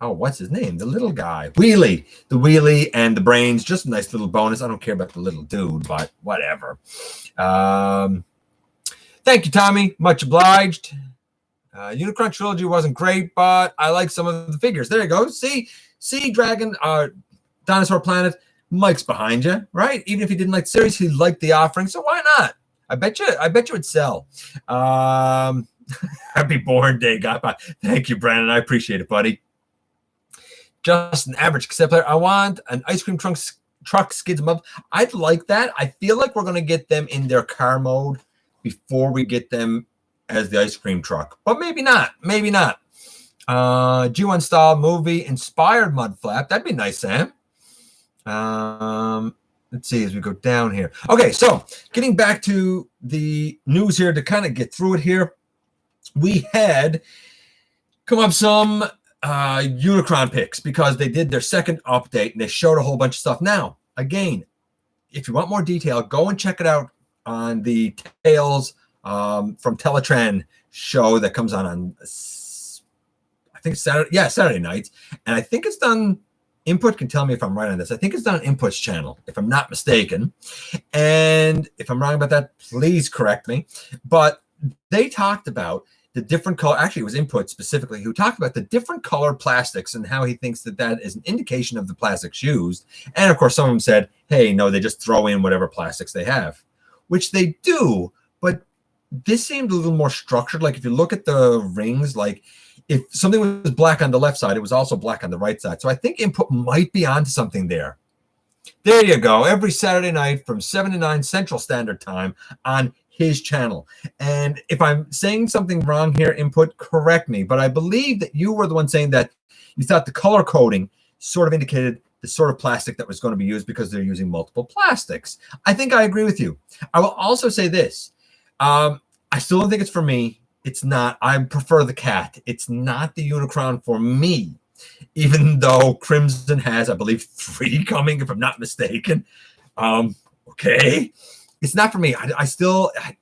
what's his name? The little guy. Wheelie. The Wheelie and the Brains. Just a nice little bonus. I don't care about the little dude, but whatever. Thank you, Tommy. Much obliged. Unicron Trilogy wasn't great, but I like some of the figures. There you go. See, Dragon, Dinosaur Planet. Mike's behind you, right? Even if he didn't like the series, he liked the offering. So why not? I bet you it'd sell. Happy Born Day, GotBot. Thank you, Brandon. I appreciate it, buddy. Just an average cassette player. I want an ice cream truck Skids above. I'd like that. I feel like we're going to get them in their car mode before we get them as the ice cream truck. But maybe not. Maybe not. G1 style movie inspired Mudflap. That'd be nice, Sam. Let's see as we go down here. Okay, so getting back to the news here to kind of get through it here. We had come up some Unicron picks because they did their second update and they showed a whole bunch of stuff. Now, again, if you want more detail, go and check it out on the Tales from Teletran show that comes on I think Saturday nights. And I think it's done, Input can tell me if I'm right on this. I think it's done on Input's channel, if I'm not mistaken. And if I'm wrong about that, please correct me. But they talked about the different color, actually it was Input specifically, who talked about the different color plastics and how he thinks that is an indication of the plastics used. And of course, some of them said, hey, no, they just throw in whatever plastics they have, which they do. But this seemed a little more structured. Like if you look at the rings, like if something was black on the left side, it was also black on the right side. So I think Input might be onto something there. There you go. Every Saturday night from 7 to 9 Central Standard Time on his channel. And if I'm saying something wrong here, input, correct me. But I believe that you were the one saying that you thought the color coding sort of indicated the sort of plastic that was going to be used because they're using multiple plastics. I think I agree with you. I will also say this. I still don't think it's for me. It's not. I prefer the cat. It's not the Unicron for me. Even though Crimson has, I believe, 3 coming, if I'm not mistaken. Okay. It's not for me. I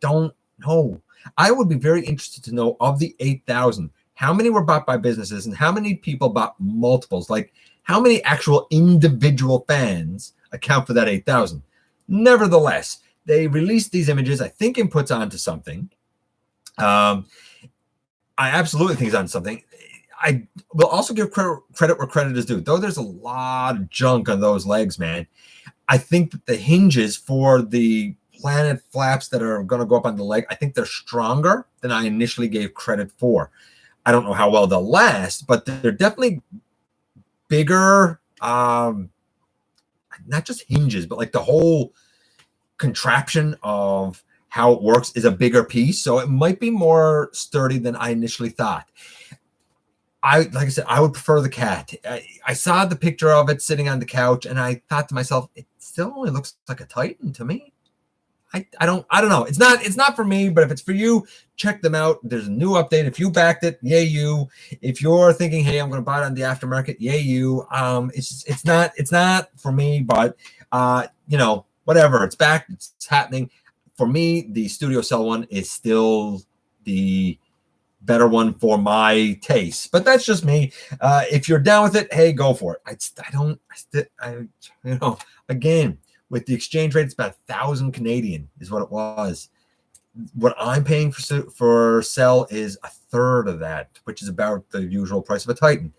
don't know. I would be very interested to know, of the 8,000, how many were bought by businesses and how many people bought multiples? Like, how many actual individual fans account for that 8,000? Nevertheless, they released these images, I think, inputs onto something. I absolutely think it's on something. I will also give credit where credit is due. Though there's a lot of junk on those legs, man, I think that the hinges for the planet flaps that are going to go up on the leg, I think they're stronger than I initially gave credit for. I don't know how well they'll last, but they're definitely bigger. Not just hinges, but like the whole contraption of how it works is a bigger piece. So it might be more sturdy than I initially thought. Like I said, I would prefer the cat. I saw the picture of it sitting on the couch, and I thought to myself, it still only looks like a Titan to me. I don't know. It's not for me, but if it's for you, check them out. There's a new update. If you backed it, yay you. If you're thinking, hey, I'm going to buy it on the aftermarket, yay you. It's not for me, but whatever. It's back. It's happening. For me, the Studio Cell one is still the better one for my taste, but that's just me. If you're down with it, hey, go for it. Again, with the exchange rate, it's about 1,000 Canadian is what it was. What I'm paying for Cell is a third of that, which is about the usual price of a Titan.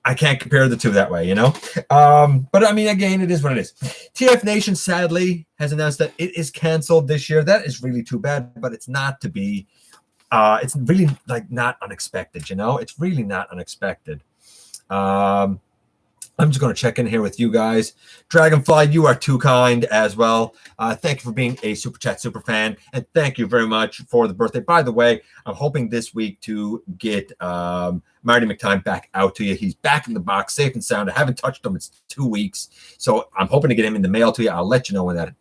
I can't compare the two that way, but I mean, again, it is what it is. TF Nation sadly has announced that it is canceled this year. That is really too bad, but it's not to be. It's really not unexpected, It's really not unexpected. I'm just going to check in here with you guys. Dragonfly, you are too kind as well. Thank you for being a Super Chat super fan, and thank you very much for the birthday. By the way, I'm hoping this week to get Marty McTime back out to you. He's back in the box, safe and sound. I haven't touched him. It's 2 weeks, so I'm hoping to get him in the mail to you. I'll let you know when that,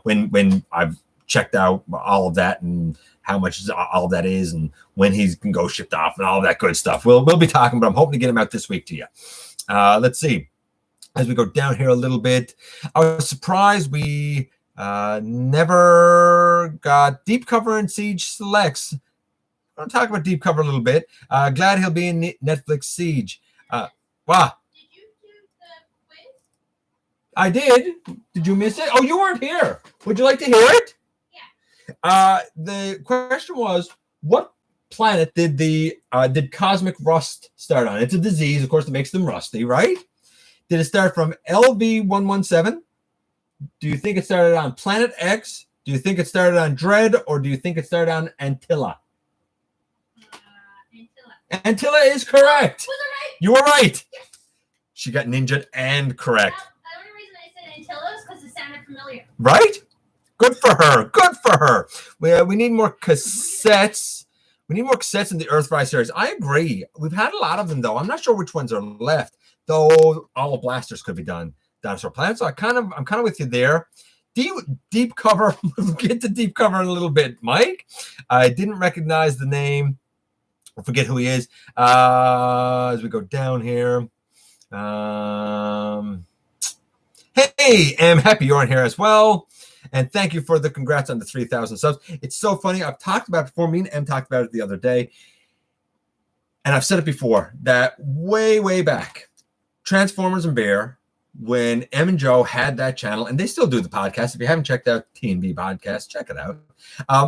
when I've checked out all of that and how much all of that is, and when he can go shipped off and all that good stuff. We'll be talking, but I'm hoping to get him out this week to you. Let's see. As we go down here a little bit, I was surprised we never got Deep Cover and Siege Selects. I'll talk about Deep Cover a little bit. Glad he'll be in Netflix Siege. Wow. Did you do the quiz? I did. Did you miss it? Oh, you weren't here. Would you like to hear it? Yeah. The question was, what planet did cosmic rust start on? It's a disease, of course, that makes them rusty, right? Did it start from LV-117? Do you think it started on Planet X? Do you think it started on Dread, or do you think it started on Antilla? Antilla. Antilla is correct. Was I right? You were right. Yes. She got ninja and correct. The only reason I said Antilla is because it sounded familiar. Right? Good for her. Good for her. We need more cassettes. We need more cassettes in the Earthrise series. I agree. We've had a lot of them, though. I'm not sure which ones are left, though. All the blasters could be done. Dinosaur Planet. So I'm kind of with you there. Deep Cover. We'll get to Deep Cover in a little bit, Mike. I didn't recognize the name. I forget who he is. As we go down here. Hey, I'm happy you're on here as well. And thank you for the congrats on the 3,000 subs. It's so funny. I've talked about it before. Me and Em talked about it the other day. And I've said it before that way, way back, Transformers and Bear, when Em and Joe had that channel, and they still do the podcast. If you haven't checked out T&B podcast, check it out.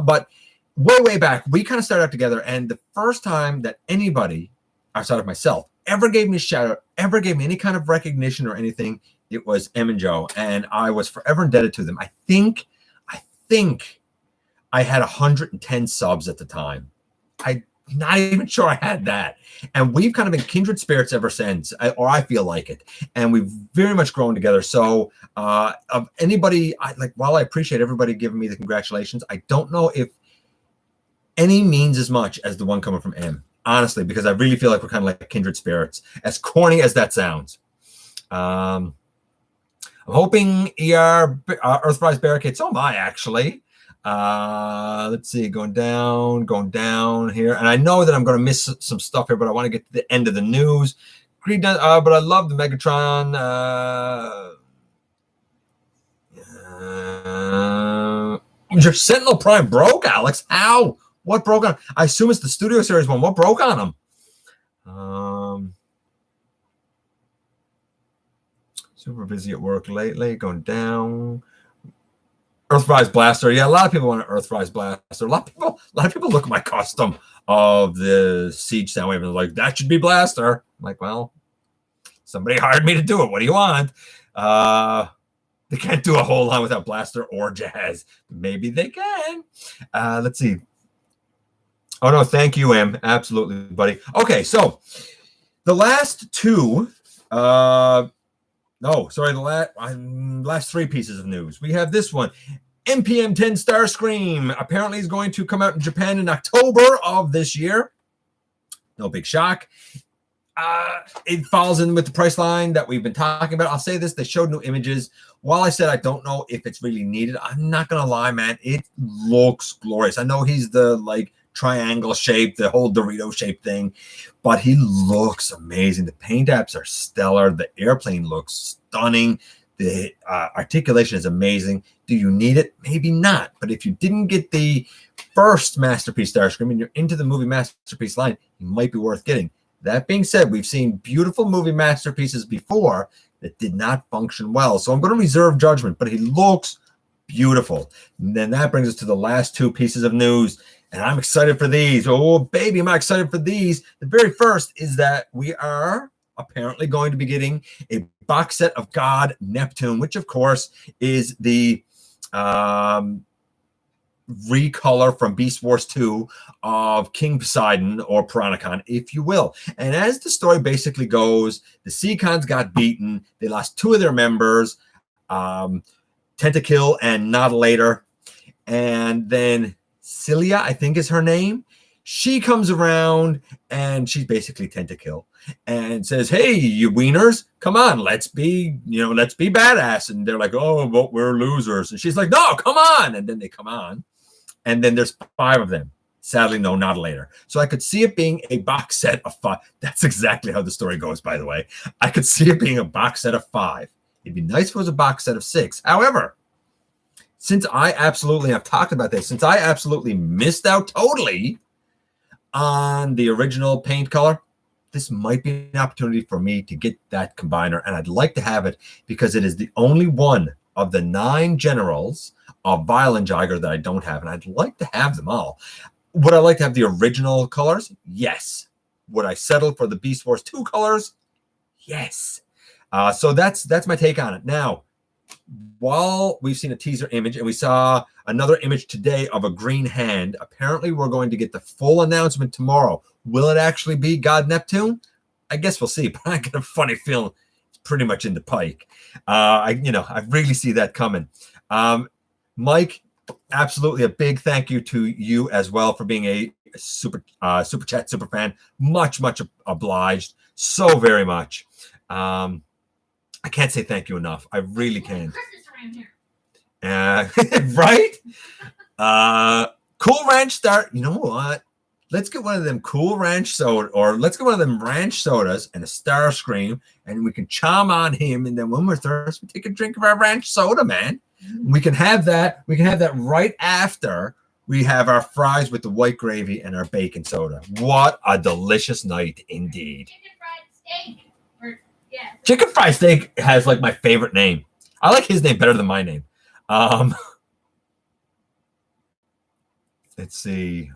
But way, way back, we kind of started out together. And the first time that anybody, outside of myself, ever gave me a shout out, ever gave me any kind of recognition or anything, it was Em and Joe, and I was forever indebted to them. I think I had 110 subs at the time. I not even sure I had that. And we've kind of been kindred spirits ever since, or I feel like it. And we've very much grown together. So of anybody, while I appreciate everybody giving me the congratulations, I don't know if any means as much as the one coming from M, honestly, because I really feel like we're kind of like kindred spirits, as corny as that sounds. I'm hoping Earthrise barricade. So am I, actually. Let's see, going down here. And I know that I'm going to miss some stuff here, but I want to get to the end of the news. But I love the Megatron. Your Sentinel Prime broke, Alex. How? What broke on? I assume it's the Studio Series one. What broke on him? Super busy at work lately. Going down. Earthrise Blaster. Yeah, a lot of people want an Earthrise Blaster. A lot of people look at my custom of the Siege Soundwave and they're like, that should be Blaster. I'm like, well, somebody hired me to do it. What do you want? They can't do a whole lot without Blaster or Jazz. Maybe they can. Let's see. Oh, no, thank you, Em. Absolutely, buddy. Okay, so the last two... the last three pieces of news. We have this one. MPM 10 Starscream apparently is going to come out in Japan in October of this year. No big shock. It falls in with the price line that we've been talking about. I'll say this. They showed new images. While I said I don't know if it's really needed, I'm not going to lie, man. It looks glorious. I know he's the, triangle shape, the whole Dorito shape thing, but he looks amazing. The paint apps are stellar. The airplane looks stunning. The articulation is amazing. Do you need it? Maybe not. But if you didn't get the first Masterpiece Starscream and you're into the movie Masterpiece line, it might be worth getting. That being said, we've seen beautiful movie masterpieces before that did not function well. So I'm going to reserve judgment, but he looks beautiful. And then that brings us to the last two pieces of news. And I'm excited for these. Oh, baby, am I excited for these. The very first is that we are apparently going to be getting a box set of God Neptune, which, of course, is the recolor from Beast Wars 2 of King Poseidon, or Piranacon, if you will. And as the story basically goes, the Seacons got beaten. They lost two of their members, Tentakill and Nautilus. And then Cilia, I think is her name. She comes around and she's basically Tentakill and says, hey, you wieners, come on, let's be badass. And they're like, oh, but we're losers. And she's like, no, come on. And then they come on. And then there's five of them. Sadly, no, not later. So I could see it being a box set of five. That's exactly how the story goes, by the way. I could see it being a box set of five. It'd be nice if it was a box set of six. However, since I've talked about this, since I absolutely missed out totally on the original paint color, this might be an opportunity for me to get that combiner. And I'd like to have it because it is the only one of the 9 generals of Violent Jagger that I don't have. And I'd like to have them all. Would I like to have the original colors? Yes. Would I settle for the Beast Wars 2 colors? Yes. So that's my take on it. Now, while we've seen a teaser image and we saw another image today of a green hand, apparently we're going to get the full announcement tomorrow. Will it actually be God Neptune? I guess we'll see, but I get a funny feeling it's pretty much in the pike. I really see that coming. Mike, absolutely a big thank you to you as well for being a super chat super fan. Much obliged. So very much. I can't say thank you enough. I really can. Right? Cool Ranch start. You know what? Let's get one of them Cool Ranch soda, or let's get one of them ranch sodas and a Starscream, and we can chom on him. And then when we're thirsty, we take a drink of our ranch soda, man. We can have that. We can have that right after we have our fries with the white gravy and our bacon soda. What a delicious night indeed. Chicken fried steak. Chicken fried steak has my favorite name. I like his name better than my name. Let's see.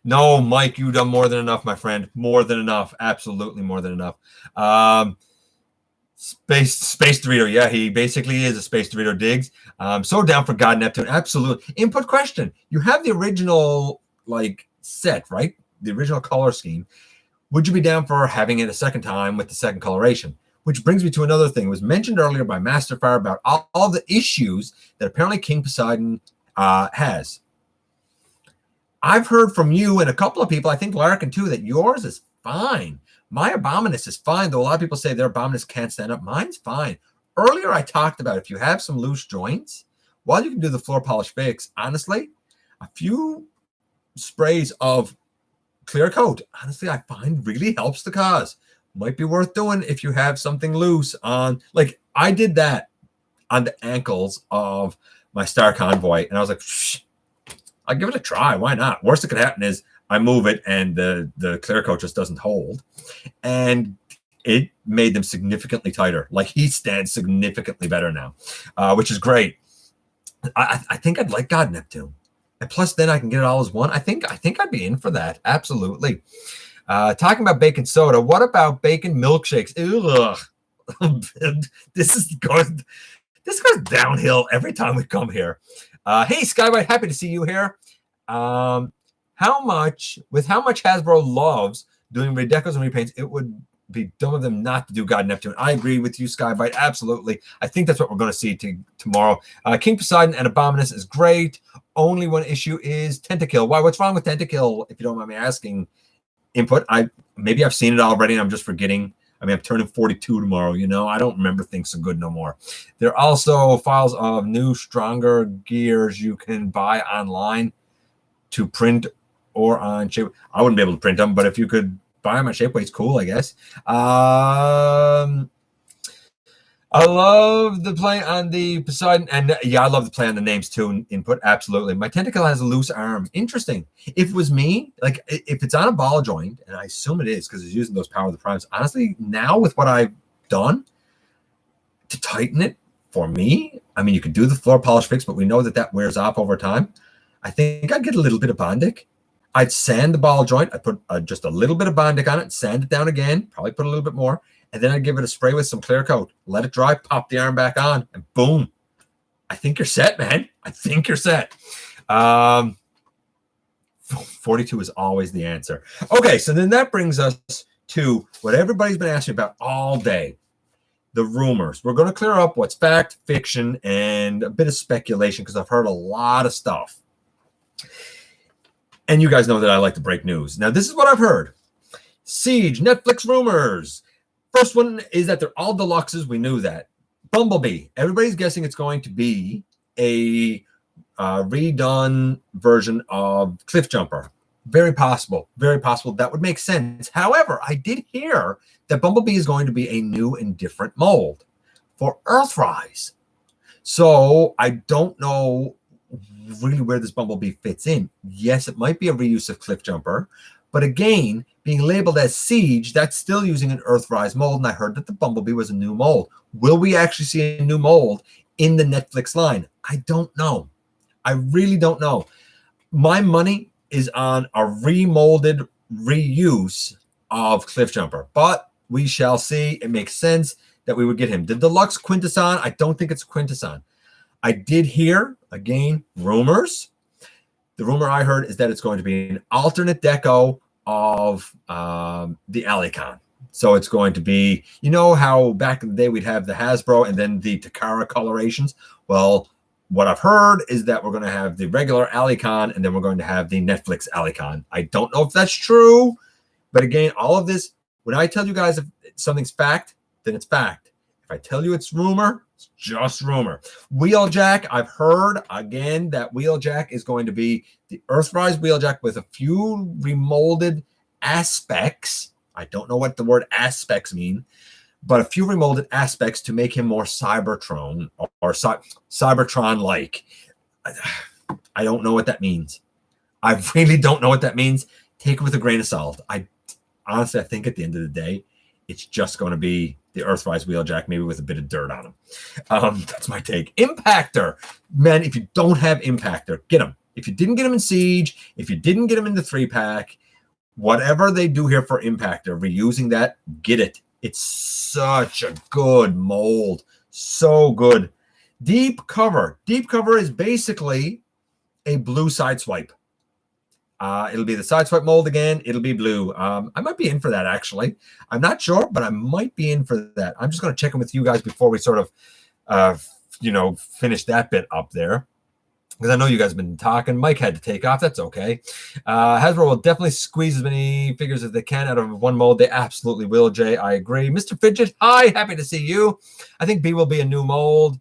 No, Mike, you've done more than enough, my friend. More than enough. Absolutely more than enough. Space Dorito. Yeah, he basically is a Space Dorito Diggs. So down for God Neptune. Absolutely. Input question. You have the original set, right? The original color scheme. Would you be down for having it a second time with the second coloration? Which brings me to another thing. It was mentioned earlier by Masterfire about all the issues that apparently King Poseidon has. I've heard from you and a couple of people, I think Larkin too, that yours is fine. My Abominus is fine, though a lot of people say their Abominus can't stand up. Mine's fine. Earlier, I talked about if you have some loose joints, while you can do the floor polish fix, honestly, a few sprays of clear coat, honestly, I find really helps the cause. Might be worth doing if you have something loose on, like I did that on the ankles of my Star Convoy, and I was like, shh, I'll give it a try. Why not? Worst that could happen is I move it and the clear coat just doesn't hold. And it made them significantly tighter. Like he stands significantly better now, which is great. I think I'd like God Neptune. And plus then I can get it all as one. I think I'd be in for that. Absolutely. Talking about baking soda, what about bacon milkshakes? Ugh. This goes downhill every time we come here. Hey, Skywhite, happy to see you here. How much Hasbro loves doing redecos and repaints, it would be dumb of them not to do God Neptune. I agree with you, Skybite. Absolutely. I think that's what we're going to see tomorrow. King Poseidon and Abominus is great. Only one issue is Tentakill. Why? What's wrong with Tentakill, if you don't mind me asking? Input. Maybe I've seen it already and I'm just forgetting. I mean, I'm turning 42 tomorrow, you know. I don't remember things so good no more. There are also files of new, stronger gears you can buy online to print or on shape. I wouldn't be able to print them, but if you could buy them on Shapeways, cool, I guess. I love the play on the Poseidon, and yeah, I love the play on the names too. Input, absolutely. My Tentakill has a loose arm. Interesting. If it was me, like if it's on a ball joint, and I assume it is because it's using those Power of the Primes. Honestly, now with what I've done to tighten it for me, I mean, you could do the floor polish fix, but we know that wears off over time. I think I'd get a little bit of Bondic. I'd sand the ball joint. I'd put just a little bit of Bondic on it, sand it down again, probably put a little bit more, and then I'd give it a spray with some clear coat, let it dry, pop the arm back on, and boom. I think you're set, man. I think you're set. 42 is always the answer. Okay, so then that brings us to what everybody's been asking about all day, the rumors. We're going to clear up what's fact, fiction, and a bit of speculation because I've heard a lot of stuff. And you guys know that I like to break news. Now, this is what I've heard. Siege, Netflix rumors. First one is that they're all deluxes. We knew that. Bumblebee. Everybody's guessing it's going to be a redone version of Cliff Jumper. Very possible. Very possible. That would make sense. However, I did hear that Bumblebee is going to be a new and different mold for Earthrise. So I don't know really where this Bumblebee fits in. Yes, it might be a reuse of Cliff Jumper, but again, being labeled as Siege, that's still using an Earthrise mold, and I heard that the Bumblebee was a new mold. Will we actually see a new mold in the Netflix line? I don't know. I really don't know. My money is on a remolded reuse of Cliff Jumper, but we shall see. It makes sense that we would get him. The Deluxe Quintesson, I don't think it's Quintesson. I did hear, again, rumors. The rumor I heard is that it's going to be an alternate deco of the Alicon. So it's going to be, you know how back in the day we'd have the Hasbro and then the Takara colorations? Well, what I've heard is that we're going to have the regular Alicon and then we're going to have the Netflix Alicon. I don't know if that's true, but again, all of this, when I tell you guys if something's fact, then it's fact. If I tell you it's rumor, it's just rumor. Wheeljack, I've heard again that Wheeljack is going to be the Earthrise Wheeljack with a few remolded aspects. I don't know what the word aspects mean, but a few remolded aspects to make him more Cybertron or Cybertron-like. I don't know what that means. I really don't know what that means. Take it with a grain of salt. Honestly, I think at the end of the day, it's just going to be the Earthrise Wheeljack, maybe with a bit of dirt on him. That's my take. Impactor. Man, if you don't have Impactor, get him. If you didn't get him in Siege, if you didn't get him in the 3-pack, whatever they do here for Impactor, reusing that, get it. It's such a good mold. So good. Deep Cover. Deep Cover is basically a blue Sideswipe. It'll be the Sideswipe mold again. It'll be blue. I might be in for that, actually. I'm not sure, but I might be in for that. I'm just going to check in with you guys before we sort of, finish that bit up there. Because I know you guys have been talking. Mike had to take off. That's okay. Hasbro will definitely squeeze as many figures as they can out of one mold. They absolutely will, Jay. I agree. Mr. Fidget, hi. Happy to see you. I think B will be a new mold.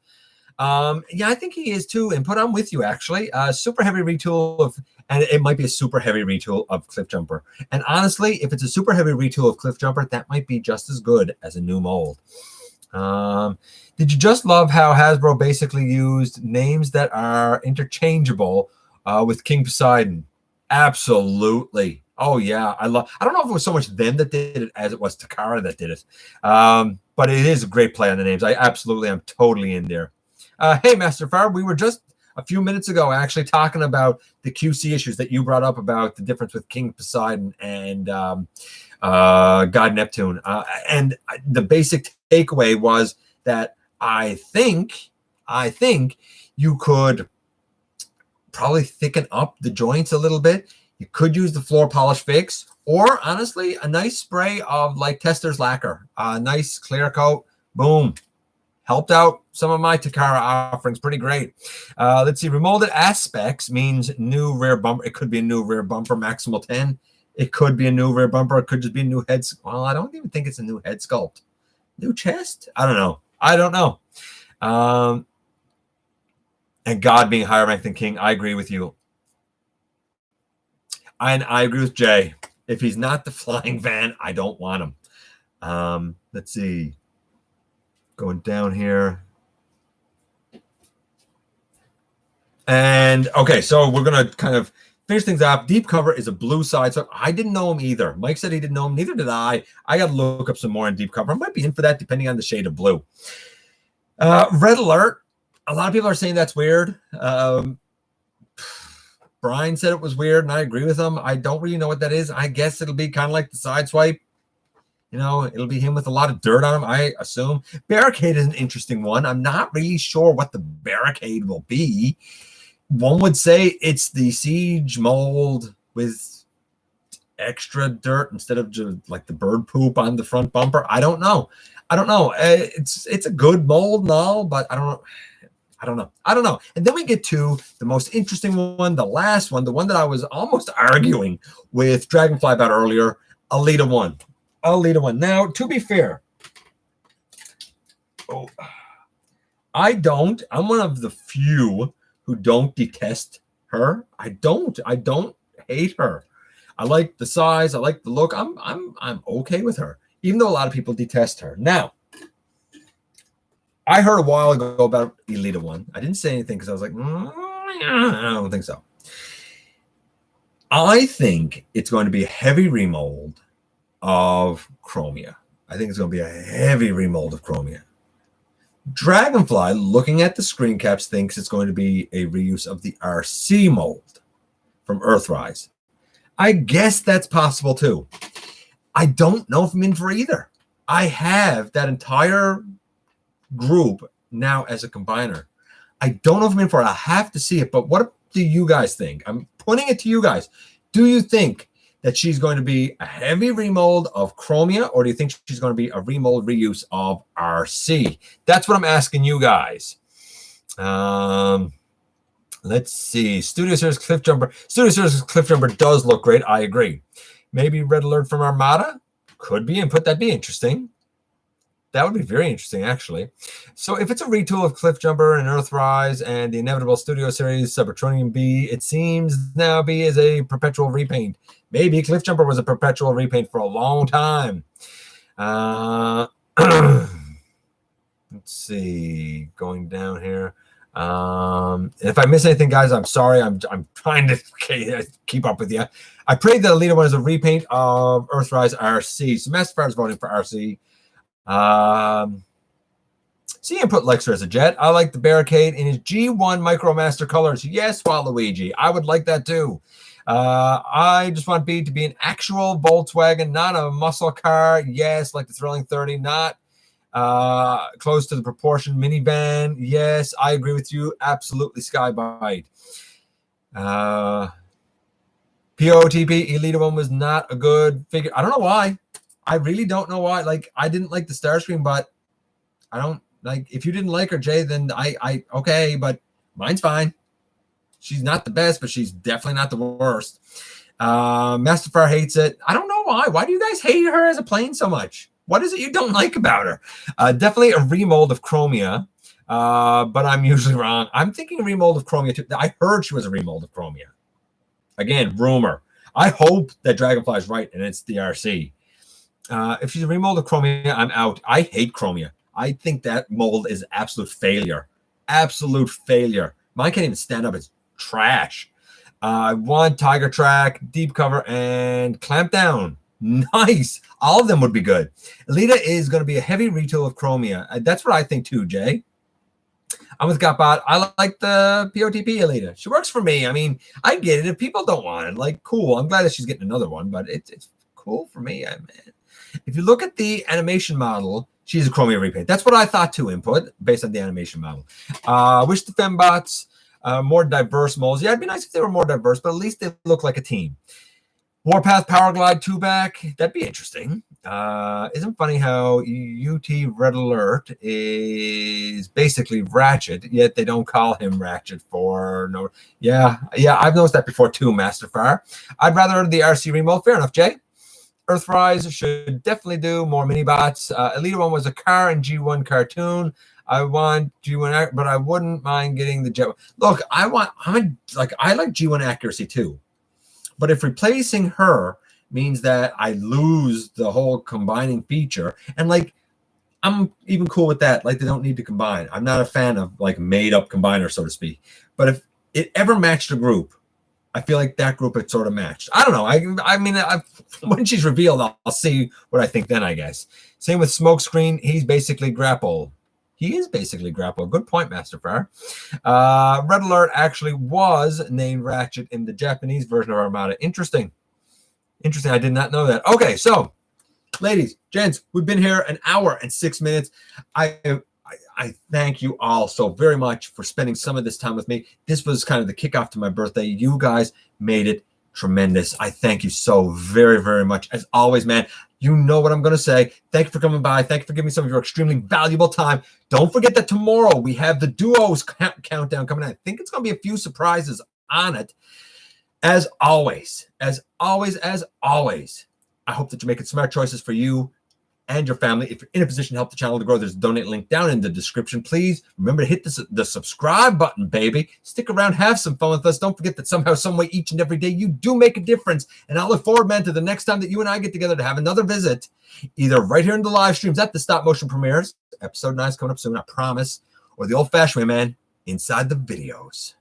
Yeah, I think he is too. Input, I'm with you, actually. Super heavy retool of, and it might be a super heavy retool of Cliff Jumper. And honestly, if it's a super heavy retool of Cliff Jumper, that might be just as good as a new mold. Did you just love how Hasbro basically used names that are interchangeable with King Poseidon? Absolutely. Oh yeah, I don't know if it was so much them that did it as it was Takara that did it. But it is a great play on the names. I absolutely am totally in there. Hey, Master Farr, we were just a few minutes ago actually talking about the QC issues that you brought up about the difference with King Poseidon and God Neptune. And the basic takeaway was that I think you could probably thicken up the joints a little bit. You could use the floor polish fix, or honestly, a nice spray of like Tester's lacquer, a nice clear coat. Boom. Helped out some of my Takara offerings pretty great. Let's see. Remolded aspects means new rear bumper. It could be a new rear bumper, maximal 10. It could be a new rear bumper. It could just be a new head. Well, I don't even think it's a new head sculpt. New chest? I don't know. And God being higher ranked than King, I agree with you. And I agree with Jay. If he's not the flying van, I don't want him. Let's see. Going down here. And okay, so we're going to kind of finish things off. Deep Cover is a blue side, so I didn't know him either. Mike said he didn't know him. Neither did I. I got to look up some more on Deep Cover. I might be in for that depending on the shade of blue. Red Alert. A lot of people are saying that's weird. Brian said it was weird, and I agree with him. I don't really know what that is. I guess it'll be kind of like the Sideswipe. It'll be him with a lot of dirt on him, I assume. Barricade is an interesting one. I'm not really sure what the barricade will be. One would say it's the Siege mold with extra dirt instead of just like the bird poop on the front bumper. I don't know. It's a good mold and all, but I don't know. And then we get to the most interesting one, the last one, the one that I was almost arguing with Dragonfly about earlier, Alita 1. Now, to be fair, I'm one of the few who don't detest her. I don't hate her. I like the size. I like the look. I'm okay with her, even though a lot of people detest her. Now, I heard a while ago about Alita 1. I didn't say anything because I was like, I don't think so. I think it's going to be a heavy remold of Chromia. I think it's going to be a heavy remold of Chromia. Dragonfly, looking at the screen caps, thinks it's going to be a reuse of the RC mold from Earthrise. I guess that's possible too. I don't know if I'm in for either. I have that entire group now as a combiner. I don't know if I'm in for it. I have to see it, but what do you guys think? I'm putting it to you guys. Do you think that she's going to be a heavy remold of Chromia, or do you think she's going to be a remold reuse of RC? That's what I'm asking you guys. Let's see. Studio Series Cliff Jumper. Studio Series Cliff Jumper does look great. I agree. Maybe Red Alert from Armada? Could be input. That'd be interesting. That would be very interesting, actually. So if it's a retool of Cliff Jumper and Earthrise and the inevitable Studio Series Cybertronium B, it seems now B is a perpetual repaint. Maybe Cliff Jumper was a perpetual repaint for a long time. Let's see. Going down here. If I miss anything, guys, I'm sorry. I'm trying to keep up with you. I prayed that Alita 1 is a repaint of Earthrise RC. So Master Farr is voting for RC. See input Lexer as a jet. I like the barricade in his G1 MicroMaster colors. Yes, Waluigi. I would like that too. I just want B to be an actual Volkswagen, not a muscle car. Yes, like the Thrilling 30, not close to the proportion minivan. Yes, I agree with you. Absolutely, Skybite. POTP Elita one was not a good figure. I don't know why. I really don't know why. Like, I didn't like the Starscream, but I don't like, if you didn't like her, Jay, then I okay, but mine's fine. She's not the best, but she's definitely not the worst. Masterfire hates it. I don't know why. Why do you guys hate her as a plane so much? What is it you don't like about her? Definitely a remold of Chromia, but I'm usually wrong. I'm thinking remold of Chromia too. I heard she was a remold of Chromia. Again, rumor. I hope that Dragonfly is right and it's the RC. If she's a remold of Chromia, I'm out. I hate Chromia. I think that mold is absolute failure. Absolute failure. Mine can't even stand up. It's trash. I want Tiger Track, Deep Cover, and Clamp Down. Nice. All of them would be good. Elita is going to be a heavy retool of Chromia. That's what I think too, Jay. I'm with GotBot. I like the POTP Elita. She works for me. I mean, I get it. If people don't want it, like, cool. I'm glad that she's getting another one, but it's cool for me. If you look at the animation model, she's a Chromia repaint. That's what I thought to input based on the animation model. Wish the fembots more diverse molds. Yeah, it'd be nice if they were more diverse, but at least they look like a team. Warpath Power Glide 2-back. That'd be interesting. Isn't funny how UT Red Alert is basically Ratchet, yet they don't call him Ratchet for no. Yeah, I've noticed that before too, Masterfire. I'd rather the RC remote. Fair enough, Jay. Earthrise should definitely do more mini bots. Elite one was a car and G1 cartoon. I want G1, but I wouldn't mind getting the Jet. Look, I like G1 accuracy too. But if replacing her means that I lose the whole combining feature, and like, I'm even cool with that. Like, they don't need to combine. I'm not a fan of like made up combiners, so to speak. But if it ever matched a group, I feel like that group had sort of matched. I don't know. I mean, when she's revealed, I'll see what I think then, I guess. Same with Smokescreen. He's basically Grapple. He is basically Grapple. Good point, Masterfire. Red Alert actually was named Ratchet in the Japanese version of Armada. Interesting. Interesting. I did not know that. Okay, so, ladies, gents, we've been here an hour and 6 minutes. I thank you all so very much for spending some of this time with me. This was kind of the kickoff to my birthday. You guys made it tremendous. I thank you so very, very much. As always, man, you know what I'm going to say. Thank you for coming by. Thank you for giving me some of your extremely valuable time. Don't forget that tomorrow we have the duos countdown coming out. I think it's going to be a few surprises on it. As always, I hope that you're making smart choices for you and your family. If you're in a position to help the channel to grow, there's a donate link down in the description. Please remember to hit the subscribe button, baby. Stick around, have some fun with us. Don't forget that somehow, some way, each and every day, you do make a difference. And I'll look forward, man, to the next time that you and I get together to have another visit, either right here in the live streams at the stop motion premieres. Episode 9 is coming up soon, I promise. Or the old-fashioned way, man, inside the videos.